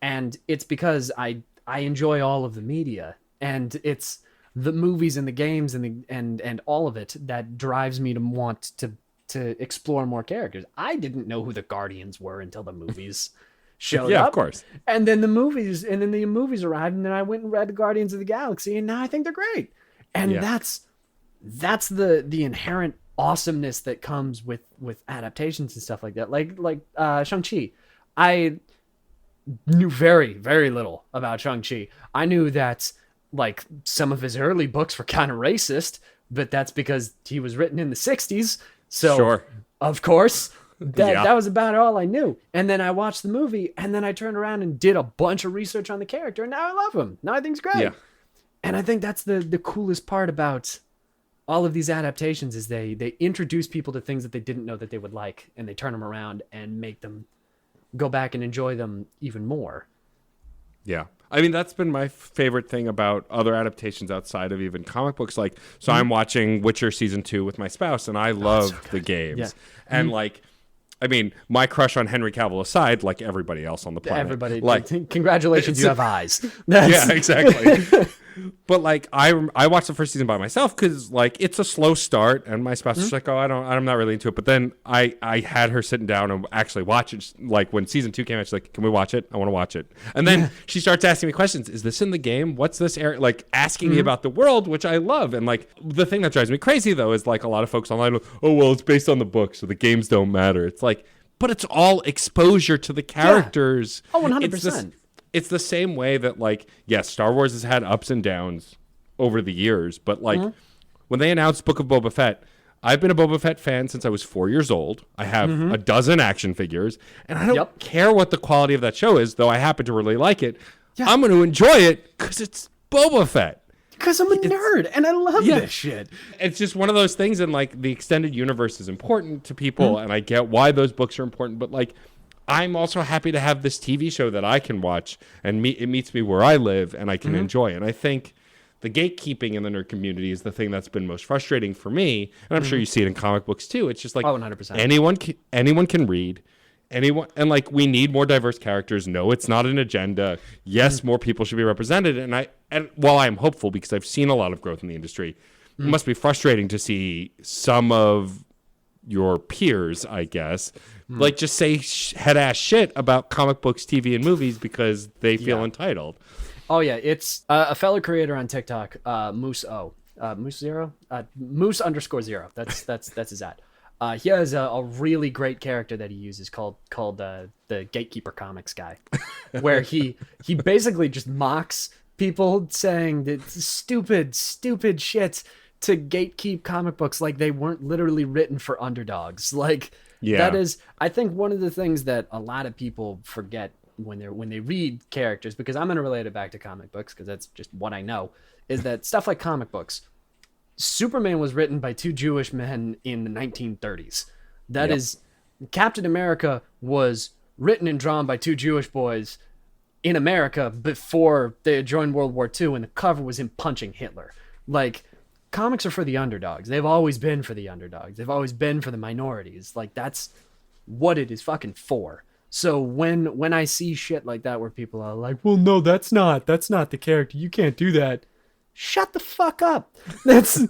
And it's because I enjoy all of the media, and it's the movies and the games and all of it that drives me to want to explore more characters. I didn't know who the Guardians were until the movies showed up. Yeah, of course. And then the movies arrived, and then I went and read the Guardians of the Galaxy, and now I think they're great. And that's the inherent awesomeness that comes with adaptations and stuff like that. Like Shang-Chi. I knew very, very little about Shang-Chi. I knew that, like, some of his early books were kind of racist, but that's because he was written in the 60s. So, of course, that was about all I knew. And then I watched the movie, and then I turned around and did a bunch of research on the character, and now I love him. Now I think he's great. Yeah. And I think that's the coolest part about all of these adaptations is they introduce people to things that they didn't know that they would like, and they turn them around and make them go back and enjoy them even more. Yeah. I mean, that's been my favorite thing about other adaptations outside of even comic books. Like, so I'm watching Witcher Season 2 with my spouse, and I love the games. Yeah. And, like, I mean, my crush on Henry Cavill aside, like everybody else on the planet. Everybody, like, congratulations, you have eyes. Yeah, exactly. But, like, I watched the first season by myself because, like, it's a slow start, and my spouse was like, oh, I'm not really into it. But then I had her sitting down and actually watch it. Like, when season 2 came out, she's like, can we watch it? I want to watch it. And then she starts asking me questions. Is this in the game? What's this area? Like, asking me about the world, which I love. And, like, the thing that drives me crazy, though, is, like, a lot of folks online go, oh, well, it's based on the book, so the games don't matter. It's like, but it's all exposure to the characters. Yeah. Oh, 100%. It's the same way that, like, yes, Star Wars has had ups and downs over the years, but, like, when they announced Book of Boba Fett, I've been a Boba Fett fan since I was 4 years old. I have a dozen action figures, and I don't care what the quality of that show is, though I happen to really like it. Yeah. I'm going to enjoy it because it's Boba Fett. Because I'm a nerd, and I love this shit. It's just one of those things, and, like, the extended universe is important to people, and I get why those books are important, but, like, I'm also happy to have this TV show that I can watch, and it meets me where I live, and I can enjoy. And I think the gatekeeping in the nerd community is the thing that's been most frustrating for me, and I'm sure you see it in comic books too. It's just like 100%. Anyone can read, anyone, and, like, we need more diverse characters. No, it's not an agenda. Yes, more people should be represented, and while I'm hopeful because I've seen a lot of growth in the industry, it must be frustrating to see some of your peers, I guess, like just say head ass shit about comic books, TV, and movies because they feel entitled. Oh yeah, it's a fellow creator on TikTok, Moose _0. That's his ad. He has a really great character that he uses called the Gatekeeper Comics guy, where he basically just mocks people saying that stupid shit to gatekeep comic books like they weren't literally written for underdogs. Like that is, I think, one of the things that a lot of people forget when they read characters, because I'm going to relate it back to comic books because that's just what I know, is that stuff like comic books, Superman was written by two Jewish men in the 1930s. That is, Captain America was written and drawn by two Jewish boys in America before they had joined World War II, and the cover was him punching Hitler. Like, comics are for the underdogs. They've always been for the underdogs. They've always been for the minorities. Like, that's what it is fucking for. So when I see shit like that where people are like, well, no, that's not the character. You can't do that. Shut the fuck up. That's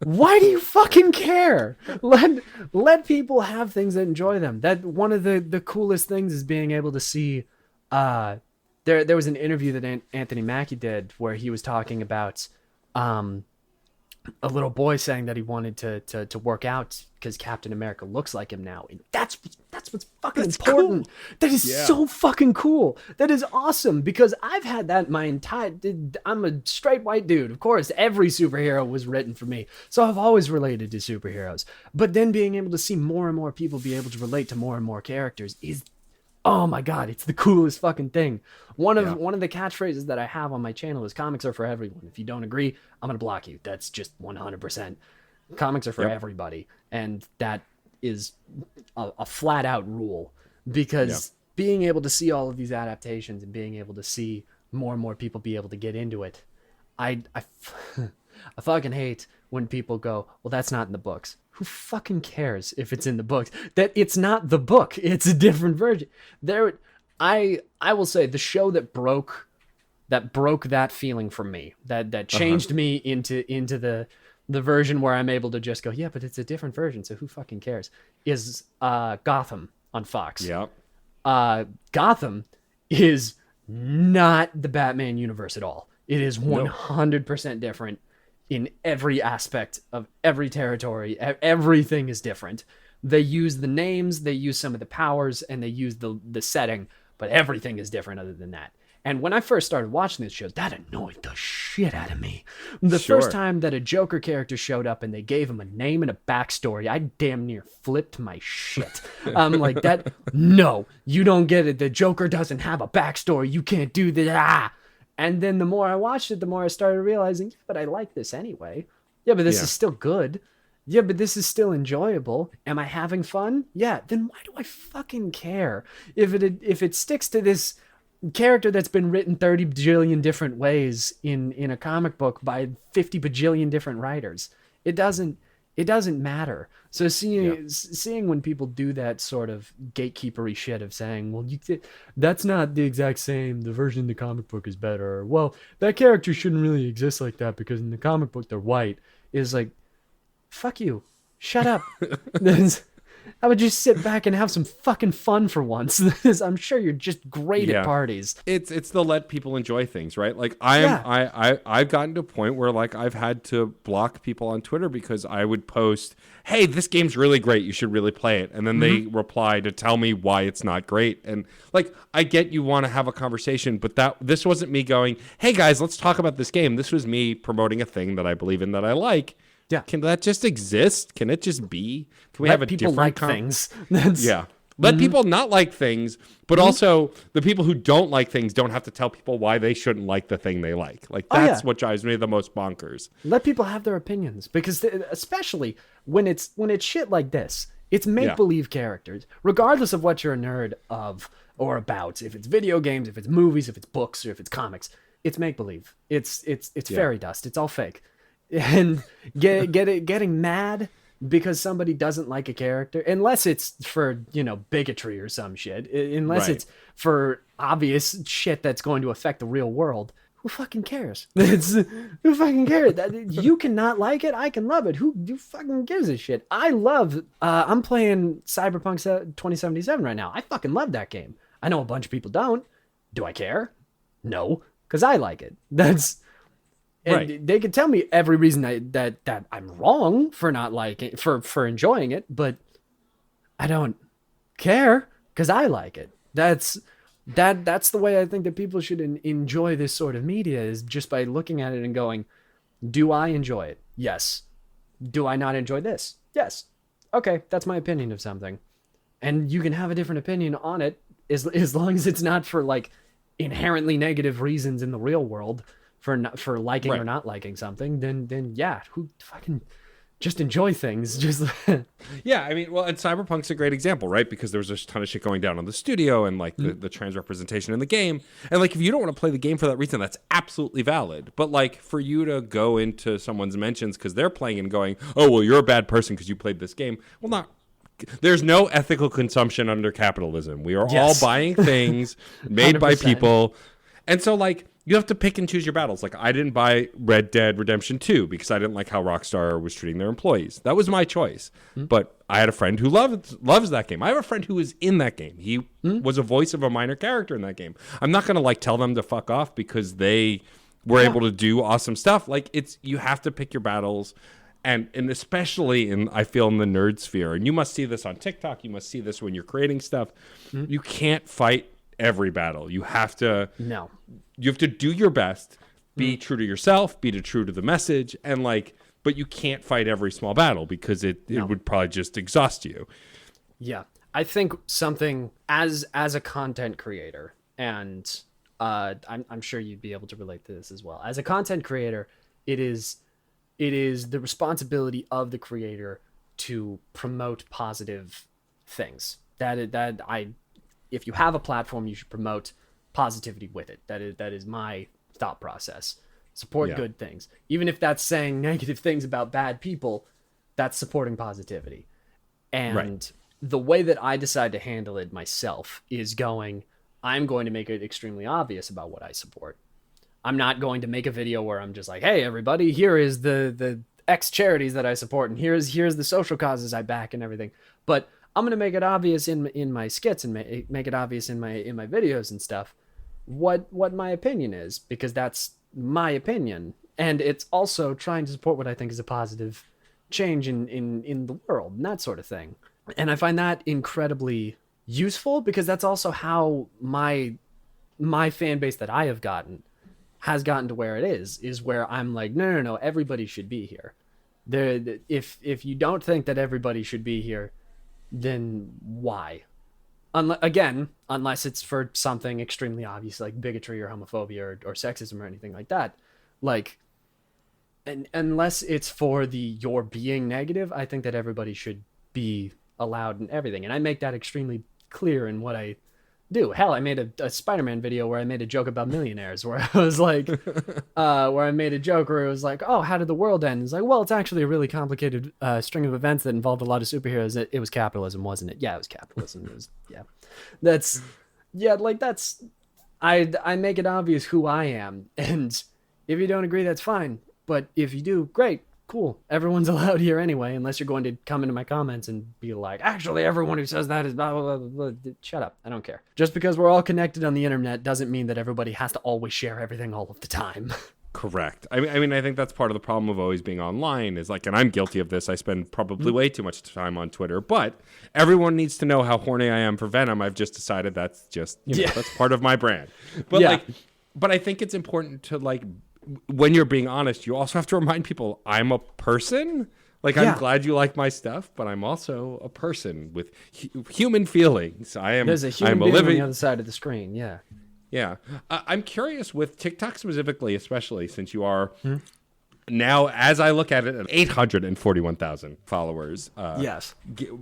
why do you fucking care? Let people have things that enjoy them. That one of the coolest things is being able to see. There was an interview that Anthony Mackie did where he was talking about a little boy saying that he wanted to work out because Captain America looks like him now, and that's what's fucking important. Cool. That is so fucking cool. That is awesome, because I've had that my entire. I'm a straight white dude. Of course, every superhero was written for me, so I've always related to superheroes. But then being able to see more and more people be able to relate to more and more characters is, oh my god, it's the coolest fucking thing. One of the catchphrases that I have on my channel is comics are for everyone. If you don't agree, I'm going to block you. That's just 100%. Comics are for everybody. And that is a flat out rule, because being able to see all of these adaptations and being able to see more and more people be able to get into it. I fucking hate when people go, well, that's not in the books. Who fucking cares if it's in the books? That it's not the book. It's a different version. I will say the show that broke that feeling from me, that changed me into the version where I'm able to just go, yeah, but it's a different version, so who fucking cares, is Gotham on Fox. Yeah. Gotham is not the Batman universe at all. It is 100% different in every aspect of every territory. Everything is different. They use the names, they use some of the powers, and they use the setting, but everything is different other than that. And when I first started watching this show, that annoyed the shit out of me. The first time that a Joker character showed up and they gave him a name and a backstory, I damn near flipped my shit. I'm like, that, no, you don't get it. The Joker doesn't have a backstory. You can't do that. And then the more I watched it, the more I started realizing, yeah, but I like this anyway. Yeah, but this is still good. Yeah, but this is still enjoyable. Am I having fun? Yeah, then why do I fucking care? If it sticks to this character that's been written 30 bajillion different ways in a comic book by 50 bajillion different writers, it doesn't matter. So seeing when people do that sort of gatekeepery shit of saying, well, that's not the exact same, the version in the comic book is better, or, well, that character shouldn't really exist like that because in the comic book they're white, is like, fuck you, shut up. I would just sit back and have some fucking fun for once. I'm sure you're just great at parties. It's the let people enjoy things, right? Like I've gotten to a point where like I've had to block people on Twitter because I would post, hey, this game's really great, you should really play it. And then they reply to tell me why it's not great. And like, I get you want to have a conversation, but this wasn't me going, hey guys, let's talk about this game. This was me promoting a thing that I believe in, that I like. Yeah. Can that just exist? Can it just be? Can we have a different like things? Let people not like things, but also the people who don't like things don't have to tell people why they shouldn't like the thing they like. Like that's what drives me the most bonkers. Let people have their opinions, because especially when it's shit like this, it's make-believe characters, regardless of what you're a nerd of or about. If it's video games, if it's movies, if it's books, or if it's comics, it's make-believe. It's fairy dust. It's all fake. And getting mad because somebody doesn't like a character, unless it's for, bigotry or some shit, unless it's for obvious shit that's going to affect the real world, who fucking cares? Who fucking cares? You cannot like it. I can love it. Who fucking gives a shit? I love. I'm playing Cyberpunk 2077 right now. I fucking love that game. I know a bunch of people don't. Do I care? No, because I like it. And Right. they could tell me every reason that I'm wrong for not liking for enjoying it, but I don't care because I like it. That's the way I think that people should enjoy this sort of media, is just by looking at it and going, do I enjoy it? Yes. Do I not enjoy this? Yes. Okay, that's my opinion of something. And you can have a different opinion on it as long as it's not for like inherently negative reasons in the real world for liking or not liking something. Then yeah, who fucking just enjoy things. Just Yeah, I mean, well, and Cyberpunk's a great example, right? Because there was a ton of shit going down on the studio and like the trans representation in the game. And like, if you don't want to play the game for that reason, that's absolutely valid. But like, for you to go into someone's mentions because they're playing and going, oh, well, you're a bad person because you played this game. Well, not. There's no ethical consumption under capitalism. We are all buying things made by 100%. people. And so like, you have to pick and choose your battles. Like, I didn't buy Red Dead Redemption 2 because I didn't like how Rockstar was treating their employees. That was my choice. But I had a friend who loves that game. I have a friend who is in that game. He was a voice of a minor character in that game. I'm not going to like tell them to fuck off because they were able to do awesome stuff. Like, you have to pick your battles. And especially I feel in the nerd sphere, and you must see this on TikTok. You must see this when you're creating stuff. You can't fight every battle. You have to do your best, be true to yourself, be true to the message, and like, but you can't fight every small battle because it would probably just exhaust you. Yeah. I think something as a content creator, and I'm sure you'd be able to relate to this as well. As a content creator, it is the responsibility of the creator to promote positive things. If you have a platform, you should promote positivity with it. That is my thought process. Support good things. Even if that's saying negative things about bad people, that's supporting positivity. And the way that I decide to handle it myself is I'm going to make it extremely obvious about what I support. I'm not going to make a video where I'm just like, hey, everybody, here is the X charities that I support, and here's the social causes I back and everything. But I'm going to make it obvious in my skits and make it obvious in my videos and stuff what my opinion is, because that's my opinion. And it's also trying to support what I think is a positive change in the world and that sort of thing. And I find that incredibly useful because that's also how my fan base that I have gotten has gotten to where it is where I'm like, no, everybody should be here. If you don't think that everybody should be here, then why? Unless it's for something extremely obvious like bigotry or homophobia or sexism or anything like that. Like, and unless it's for you're being negative, I think that everybody should be allowed in everything. And I make that extremely clear in what I do. Hell, I made a Spider-Man video where I made a joke about millionaires, where I was like, where I made a joke where it was like, oh, how did the world end? It's like, well, it's actually a really complicated string of events that involved a lot of superheroes. It was capitalism, wasn't it? Yeah, it was capitalism. It was, I make it obvious who I am. And if you don't agree, that's fine. But if you do, great. Cool. Everyone's allowed here anyway, unless you're going to come into my comments and be like, actually, everyone who says that is blah, blah, blah, blah. Shut up. I don't care. Just because we're all connected on the internet doesn't mean that everybody has to always share everything all of the time. Correct. I mean, I think that's part of the problem of always being online is like, and I'm guilty of this. I spend probably way too much time on Twitter, but everyone needs to know how horny I am for Venom. I've just decided that's just, that's part of my brand. But but I think it's important to like, when you're being honest, you also have to remind people I'm a person. Like, I'm glad you like my stuff, but I'm also a person with human feelings. There's a human being on the other side of the screen. Yeah. Yeah. I'm curious with TikTok specifically, especially since you are now, as I look at it, 841,000 followers.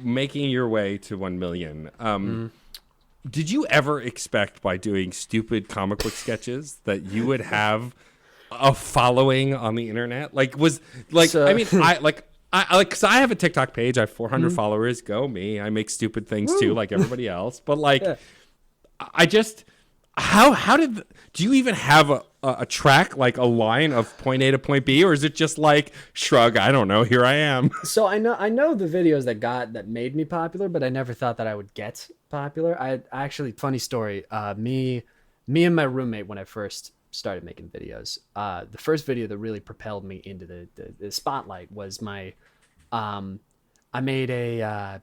Making your way to 1 million. Did you ever expect by doing stupid comic book sketches that you would have a following on the internet? Like, I mean, because I have a TikTok page. I have 400 followers. Go me. I make stupid things too, like everybody else. But like, Do you even have a track, like a line of point A to point B, or is it just like shrug? I don't know. Here I am. So I know the videos that made me popular, but I never thought that I would get popular. I actually, funny story. Me and my roommate, when I first started making videos, the first video that really propelled me into the spotlight was I made a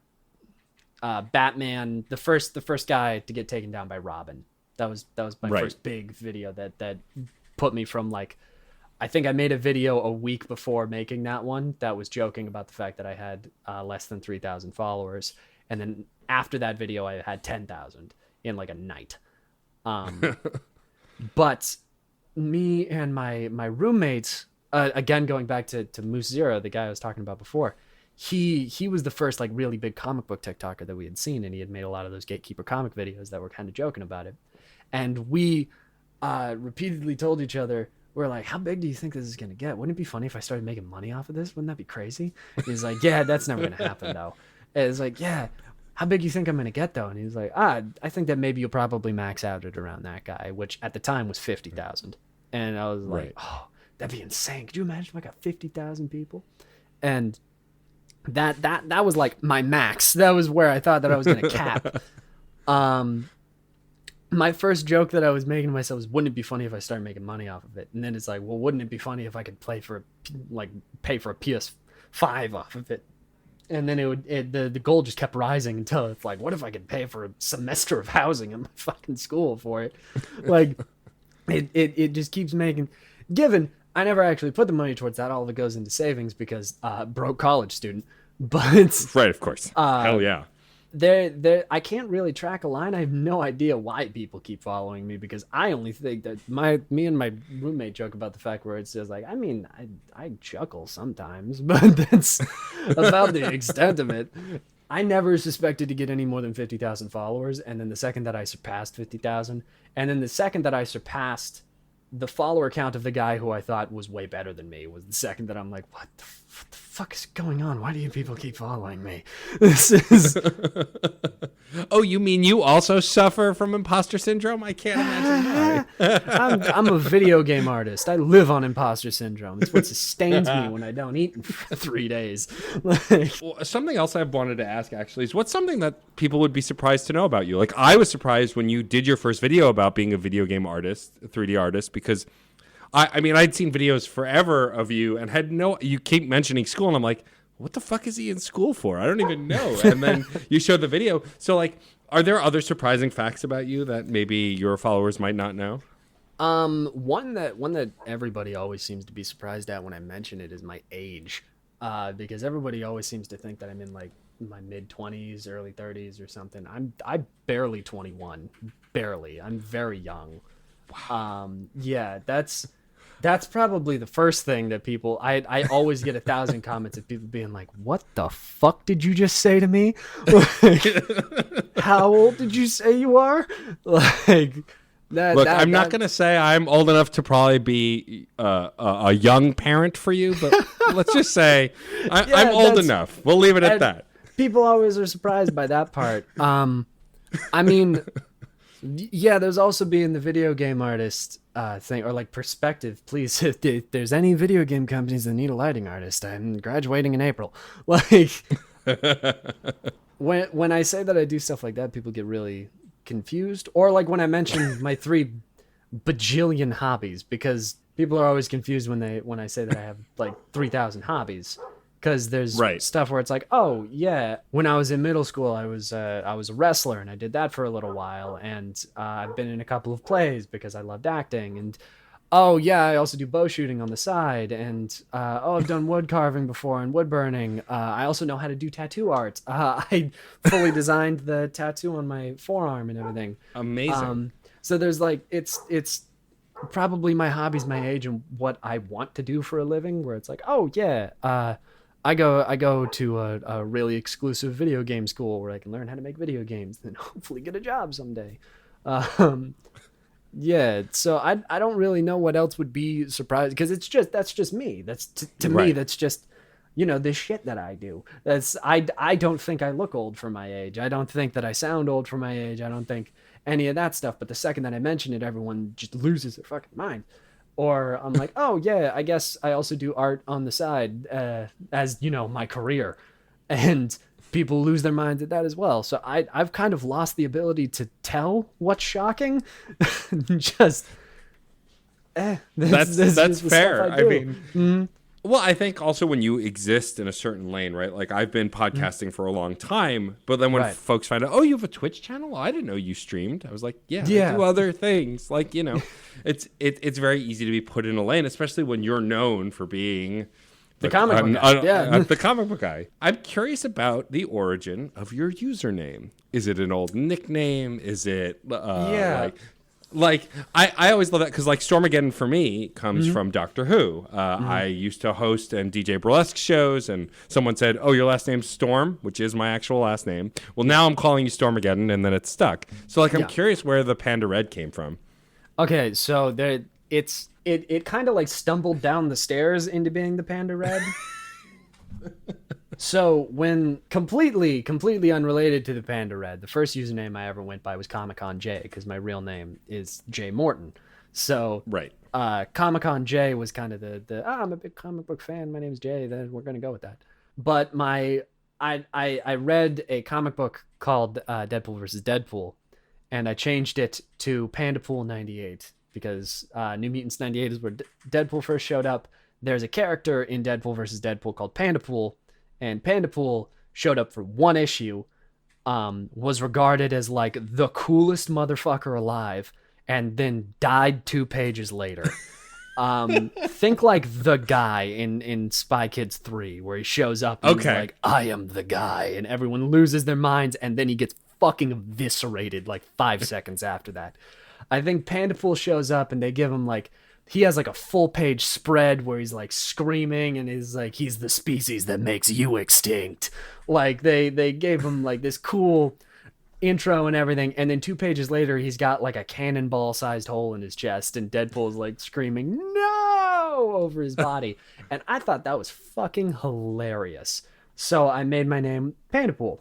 Batman, the first guy to get taken down by Robin. That was my first big video that put me from like, I think I made a video a week before making that one that was joking about the fact that I had less than 3,000 followers, and then after that video I had 10,000 in like a night. But me and my roommates, again going back to Moose Zero, the guy I was talking about before, he was the first like really big comic book TikToker that we had seen, and he had made a lot of those Gatekeeper comic videos that were kind of joking about it. And we repeatedly told each other, we're like, how big do you think this is going to get? Wouldn't it be funny if I started making money off of this? Wouldn't that be crazy? He's like, yeah, that's never going to happen though. And it's like, yeah, how big do you think I'm going to get though? And he's like, I think that maybe you'll probably max out at around that guy, which at the time was 50,000. And I was like, oh, that'd be insane. Could you imagine if I got 50,000 people? And that was like my max. That was where I thought that I was going to cap. My first joke that I was making to myself was, wouldn't it be funny if I started making money off of it? And then it's like, well, wouldn't it be funny if I could pay for a PS5 off of it? And then the goal just kept rising until it's like, what if I could pay for a semester of housing in my fucking school for it? Like, it just keeps given I never actually put the money towards that. All of it goes into savings because broke college student. But right, of course. Hell yeah. There I can't really track a line. I have no idea why people keep following me, because I only think that me and my roommate joke about the fact where it's just like, I mean, I chuckle sometimes, but that's about the extent of it. I never suspected to get any more than 50,000 followers, and then the second that I surpassed 50,000, and then the second that I surpassed the follower count of the guy who I thought was way better than me, was the second that I'm like, what the fuck is going on? Why do you people keep following me? This is... Oh, you mean you also suffer from imposter syndrome? I can't imagine why. I'm a video game artist. I live on imposter syndrome. It's what sustains me when I don't eat for 3 days. Well, something else I've wanted to ask actually is, what's something that people would be surprised to know about you? Like, I was surprised when you did your first video about being a video game artist, a 3D artist, because I mean, I'd seen videos forever of you and you keep mentioning school, and I'm like, what the fuck is he in school for? I don't even know. And then you showed the video. So like, are there other surprising facts about you that maybe your followers might not know? One that everybody always seems to be surprised at when I mention it is my age. Because everybody always seems to think that I'm in like my mid-20s, early 30s or something. I'm barely 21. Barely. I'm very young. Wow. Yeah, that's probably the first thing that people... I always get 1,000 comments of people being like, what the fuck did you just say to me? Like, how old did you say you are? Like... Look, I'm not going to say I'm old enough to probably be a young parent for you, but let's just say I'm old enough. We'll leave it at that. People always are surprised by that part. I mean... Yeah, there's also being the video game artist thing, or like perspective. Please, if there's any video game companies that need a lighting artist, I'm graduating in April. Like, when I say that I do stuff like that, people get really confused. Or like when I mention my 3 bajillion hobbies, because people are always confused when I say that I have like 3,000 hobbies. Because there's stuff where it's like, oh yeah, when I was in middle school, I was a wrestler, and I did that for a little while, and I've been in a couple of plays because I loved acting, and oh yeah, I also do bow shooting on the side, and I've done wood carving before and wood burning. I also know how to do tattoo art. I fully designed the tattoo on my forearm and everything. Amazing. So there's like, it's probably my hobbies, my age, and what I want to do for a living, where it's like, oh yeah, I go to a really exclusive video game school where I can learn how to make video games and hopefully get a job someday. Yeah, so I don't really know what else would be surprised, because that's just me. That's to me, that's just, this shit that I do. I don't think I look old for my age. I don't think that I sound old for my age. I don't think any of that stuff. But the second that I mention it, everyone just loses their fucking mind. Or I'm like, oh yeah, I guess I also do art on the side, as you know, my career, and people lose their minds at that as well. So I've kind of lost the ability to tell what's shocking. Just that's fair. I mean, well, I think also when you exist in a certain lane, right? Like I've been podcasting for a long time, but then when folks find out, oh, you have a Twitch channel? I didn't know you streamed. I was like, yeah. I do other things. Like, you know, it's very easy to be put in a lane, especially when you're known for being the comic book guy. The comic book guy. I'm curious about the origin of your username. Is it an old nickname? Is it like I always love that because like Stormageddon for me comes from Doctor Who. I used to host and DJ burlesque shows, and someone said, "Oh, your last name's Storm," which is my actual last name. Well, now I'm calling you Stormageddon, and then it's stuck. So like I'm curious where the Panda Redd came from. Okay, so it kind of like stumbled down the stairs into being the Panda Redd. So when completely unrelated to the Panda Redd, the first username I ever went by was Comic-Con J, because my real name is Jay Morton. So Comic-Con J was kind of the I'm a big comic book fan, my name's Jay, then we're gonna go with that. But I read a comic book called Deadpool versus Deadpool, and I changed it to Pandapool 98 because New Mutants 98 is where Deadpool first showed up. There's a character in Deadpool versus Deadpool called Pandapool, and Pandapool showed up for one issue, was regarded as like the coolest motherfucker alive, and then died 2 pages later. Think like the guy in Spy Kids 3, where he shows up and he's like, I am the guy, and everyone loses their minds, and then he gets fucking eviscerated like 5 seconds after that. I think Pandapool shows up and they give him like, he has like a full page spread where he's like screaming and is like, he's the species that makes you extinct. Like they gave him like this cool intro and everything. And then 2 pages later, he's got like a cannonball sized hole in his chest and Deadpool's like screaming, no, over his body. And I thought that was fucking hilarious. So I made my name Pandapool.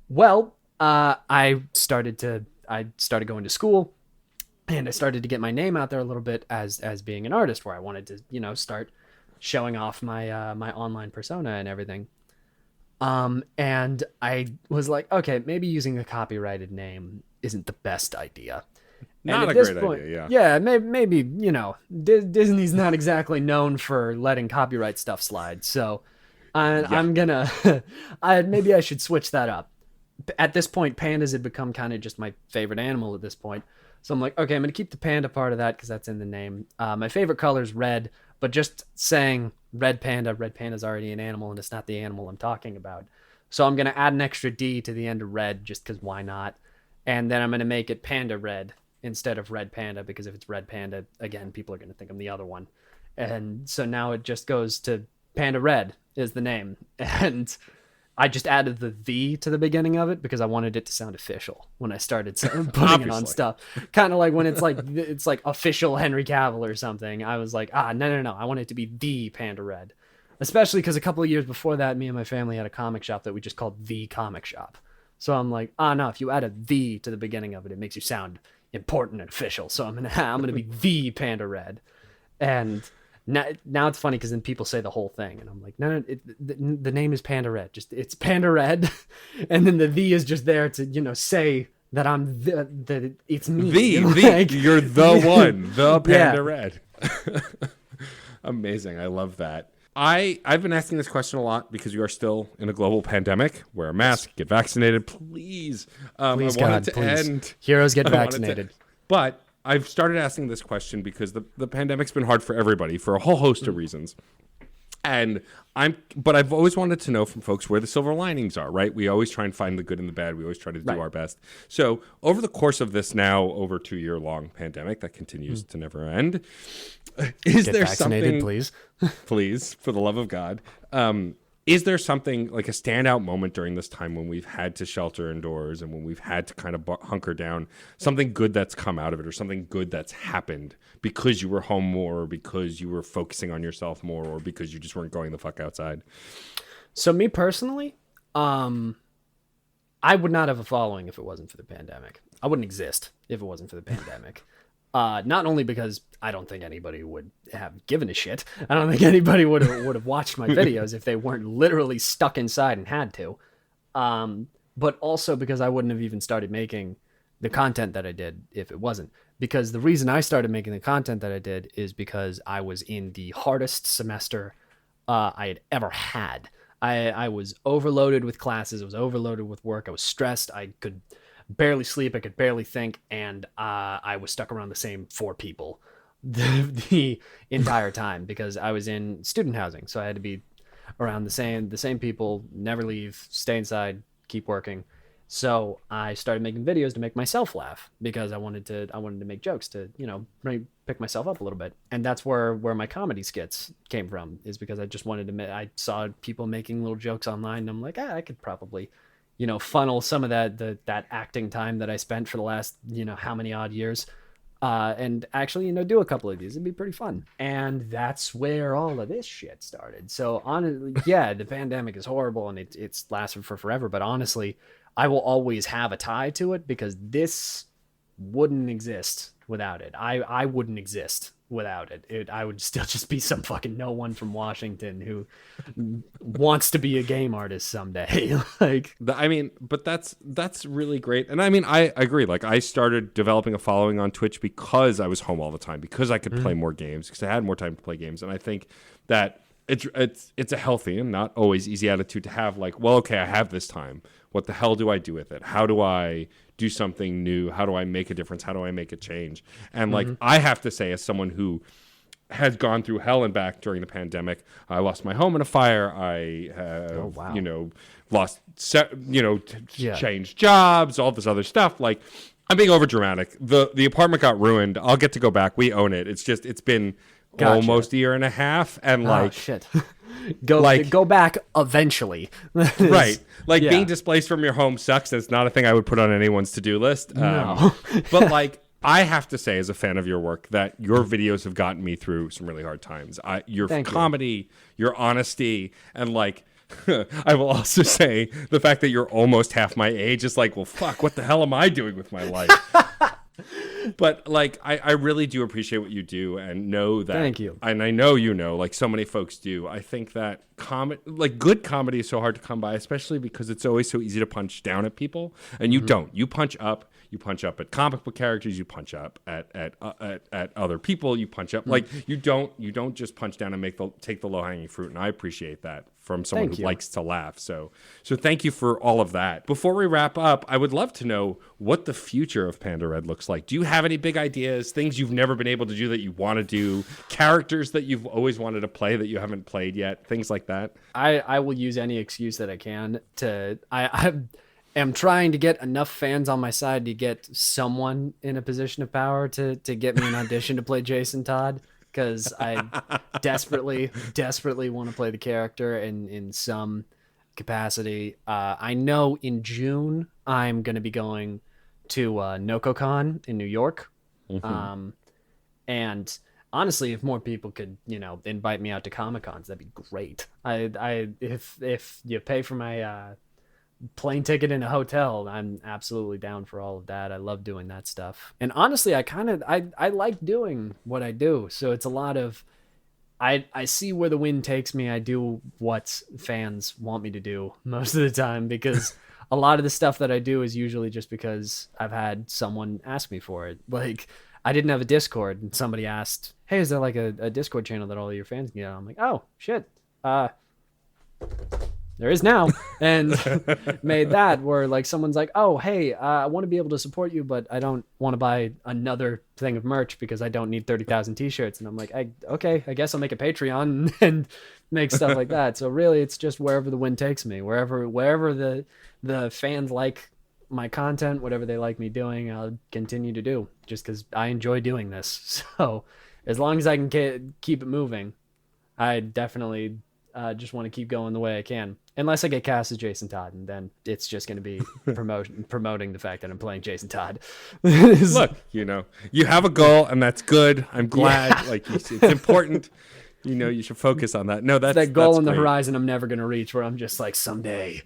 Well, I started going to school. And I started to get my name out there a little bit as being an artist, where I wanted to, you know, start showing off my my online persona and everything. And I was like, okay, maybe using a copyrighted name isn't the best idea. Not a great idea, yeah. Yeah, maybe you know, Disney's not exactly known for letting copyright stuff slide. So I'm gonna, maybe I should switch that up. At this point, pandas had become kind of just my favorite animal at this point. So I'm like, okay, I'm going to keep the panda part of that because that's in the name. My favorite color is red, but just saying red panda's already an animal and it's not the animal I'm talking about. So I'm going to add an extra D to the end of red just because why not? And then I'm going to make it Panda Redd instead of Red Panda, because if it's Red Panda, again, people are going to think I'm the other one. And so now it just goes to Panda Redd is the name. And I just added the "the" to the beginning of it because I wanted it to sound official when I started putting it on stuff. Kind of like when it's like official Henry Cavill or something. I was like, no. I want it to be the Panda Redd. Especially because a couple of years before that, me and my family had a comic shop that we just called The Comic Shop. So I'm like, no, if you add a "the" to the beginning of it, it makes you sound important and official. So I'm gonna be the Panda Redd. And now it's funny because then people say the whole thing, and I'm like, no, the name is Panda Redd. Just it's Panda Redd, and then the is just there to, you know, say that I'm the it's me. Like, you're the one, the Panda Redd. Amazing, I love that. I've been asking this question a lot because we are still in a global pandemic. Wear a mask, get vaccinated, please. Please, God, please. Heroes get vaccinated. But I've started asking this question because the pandemic's been hard for everybody for a whole host of reasons. But I've always wanted to know from folks where the silver linings are, right? We always try and find the good and the bad. We always try to do our best. So over the course of this now over 2-year-long pandemic that continues to never end, is get there vaccinated, something, please? please, for the love of God, is there something like a standout moment during this time when we've had to shelter indoors and when we've had to kind of hunker down, something good that's come out of it or something good that's happened because you were home more or because you were focusing on yourself more or because you just weren't going the fuck outside? So me personally, I would not have a following if it wasn't for the pandemic. I wouldn't exist. if it wasn't for the pandemic. Not only because I don't think anybody would have given a shit. I don't think anybody would have watched my videos if they weren't literally stuck inside and had to. But also because I wouldn't have even started making the content that I did if it wasn't. Because the reason I started making the content that I did is because I was in the hardest semester I had ever had. I was overloaded with classes. I was overloaded with work. I was stressed. I could barely sleep. I could barely think. And I was stuck around the same 4 people the entire time because I was in student housing. So I had to be around the same people, never leave, stay inside, keep working. So I started making videos to make myself laugh because I wanted to make jokes to, pick myself up a little bit. And that's where my comedy skits came from, is because I just wanted to I saw people making little jokes online and I'm like, I could probably, funnel some of that acting time that I spent for the last, how many odd years, and actually, do a couple of these. It'd be pretty fun. And that's where all of this shit started. So honestly, yeah, the pandemic is horrible and it's lasted for forever, but honestly, I will always have a tie to it because this wouldn't exist without it. I wouldn't exist without it. I would still just be some fucking no one from Washington who wants to be a game artist someday. But that's really great. And I mean, I agree. Like, I started developing a following on Twitch because I was home all the time, because I could play more games, because I had more time to play games. And I think that it's a healthy and not always easy attitude to have, like, well, okay, I have this time. What the hell do I do with it? How do I do something new? How do I make a difference? How do I make a change? And like, I have to say, as someone who has gone through hell and back during the pandemic, I lost my home in a fire. I have, lost, changed jobs, all this other stuff. Like, I'm being over dramatic. The apartment got ruined. I'll get to go back. We own it. It's been almost a year and a half. And shit. Go back eventually. Right. Like, being displaced from your home sucks. It's not a thing I would put on anyone's to-do list. No. But like, I have to say, as a fan of your work, that your videos have gotten me through some really hard times. Your comedy, your honesty, and like, I will also say the fact that you're almost half my age is like, well, fuck, what the hell am I doing with my life? But like, I really do appreciate what you do and know that. Thank you. And I know like so many folks do. I think that good comedy is so hard to come by, especially because it's always so easy to punch down at people, and you don't. You punch up. You punch up at comic book characters. You punch up at other people. You punch up like you don't just punch down and take the low hanging fruit. And I appreciate that from someone who likes to laugh. So thank you for all of that. Before we wrap up, I would love to know what the future of Panda Redd looks like. Do you have any big ideas, things you've never been able to do that you want to do, characters that you've always wanted to play that you haven't played yet, things like that? I will use any excuse that I can to. I am trying to get enough fans on my side to get someone in a position of power to get me an audition to play Jason Todd, because I desperately want to play the character in some capacity. I know in June I'm going to be going to NocoCon in New York. And honestly, if more people could, invite me out to Comic-Cons, that'd be great. If you pay for my plane ticket in a hotel, I'm absolutely down for all of that. I love doing that stuff. And honestly, I like doing what I do. So it's a lot of, I see where the wind takes me. I do what fans want me to do most of the time, because a lot of the stuff that I do is usually just because I've had someone ask me for it. Like, I didn't have a Discord and somebody asked, hey, is there like a Discord channel that all of your fans can get on? I'm like, oh shit. There is now. And made that where like someone's like, oh, hey, I want to be able to support you, but I don't want to buy another thing of merch because I don't need 30,000 t-shirts. And I'm like, okay, I guess I'll make a Patreon and make stuff like that. So really it's just wherever the wind takes me, wherever the fans like my content, whatever they like me doing, I'll continue to do, just because I enjoy doing this. So as long as I can keep it moving, I definitely just want to keep going the way I can, unless I get cast as Jason Todd, and then it's just going to be promoting the fact that I'm playing Jason Todd. Look, you have a goal, and that's good. I'm glad. Yeah. Like, it's important. You should focus on that. No, that's that goal that's on the great. horizon I'm never going to reach, where I'm just like, someday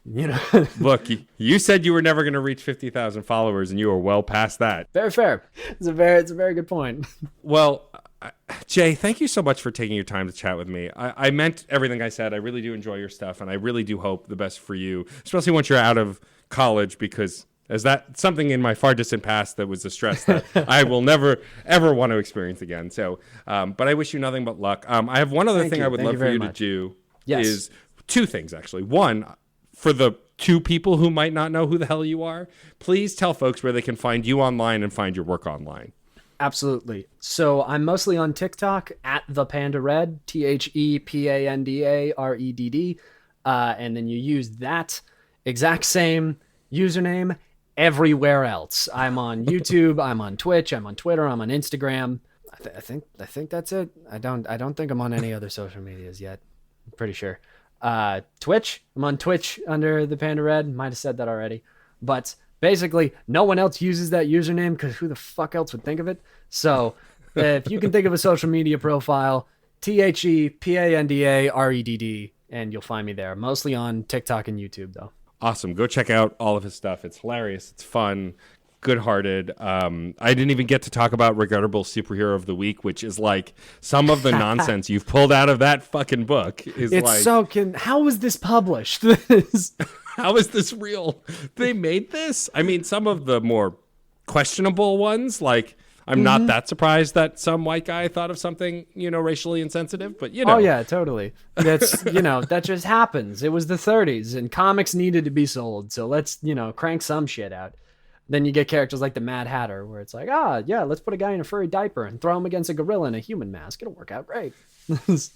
You know, Look, you said you were never going to reach 50,000 followers, and you are well past that. very fair. It's a very good point. Well, Jay, thank you so much for taking your time to chat with me. I meant everything I said. I really do enjoy your stuff, and I really do hope the best for you, especially once you're out of college, because as that something in my far distant past that was a stress that I will never, ever want to experience again. So, but I wish you nothing but luck. I have one other thing I would love for you to do. Yes. Is two things, actually. One, for the two people who might not know who the hell you are, please tell folks where they can find you online and find your work online. Absolutely. So I'm mostly on TikTok at the Panda Redd, ThePandaRedd. And then you use that exact same username everywhere else. I'm on YouTube, I'm on Twitch, I'm on Twitter, I'm on Instagram. I think that's it. I don't think I'm on any other social medias yet. I'm pretty sure. Twitch, I'm on Twitch under the Panda Redd. Might have said that already, but basically no one else uses that username because who the fuck else would think of it? So if you can think of a social media profile, ThePandaRedd, and you'll find me there. Mostly on TikTok and YouTube though. Awesome. Go check out all of his stuff. It's hilarious. It's fun. Good-hearted. I didn't even get to talk about Regrettable Superhero of the Week, which is like some of the nonsense you've pulled out of that fucking book. How was this published? How is this real? They made this? I mean, some of the more questionable ones, like I'm not that surprised that some white guy thought of something, racially insensitive, but Oh yeah, totally. That's, that just happens. It was the 30s and comics needed to be sold. So let's, crank some shit out. Then you get characters like the Mad Hatter, where it's like, let's put a guy in a furry diaper and throw him against a gorilla in a human mask. It'll work out great.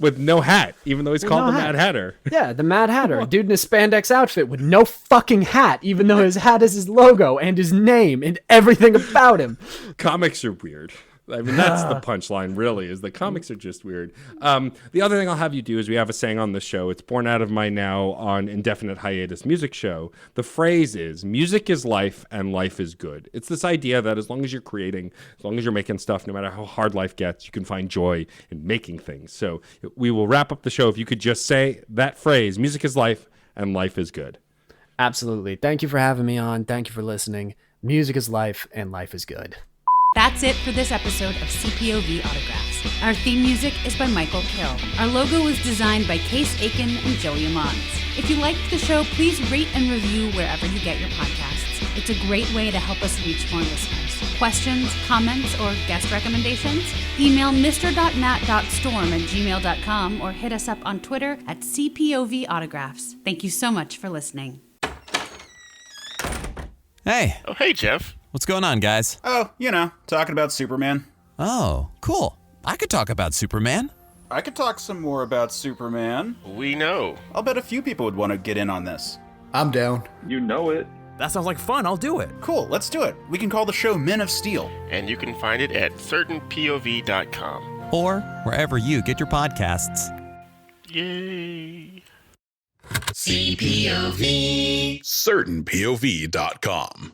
With no hat, even though he's called the Mad Hatter. Yeah, the Mad Hatter. Dude in a spandex outfit with no fucking hat, even though his hat is his logo and his name and everything about him. Comics are weird. I mean, that's the punchline, really, is the comics are just weird. The other thing I'll have you do is we have a saying on the show. It's born out of my now on indefinite hiatus music show. The phrase is, music is life and life is good. It's this idea that as long as you're creating, as long as you're making stuff, no matter how hard life gets, you can find joy in making things. So we will wrap up the show if you could just say that phrase, music is life and life is good. Absolutely. Thank you for having me on. Thank you for listening. Music is life and life is good. That's it for this episode of CPOV Autographs. Our theme music is by Michael Kill. Our logo was designed by Case Aiken and Joey Amons. If you liked the show, please rate and review wherever you get your podcasts. It's a great way to help us reach more listeners. Questions, comments, or guest recommendations? Email mr.nat.storm@gmail.com or hit us up on Twitter at CPOV Autographs. Thank you so much for listening. Hey. Oh, hey, Jeff. What's going on, guys? Oh, talking about Superman. Oh, cool. I could talk about Superman. I could talk some more about Superman. We know. I'll bet a few people would want to get in on this. I'm down. You know it. That sounds like fun. I'll do it. Cool, let's do it. We can call the show Men of Steel. And you can find it at certainpov.com. Or wherever you get your podcasts. Yay. CPOV. certainpov.com.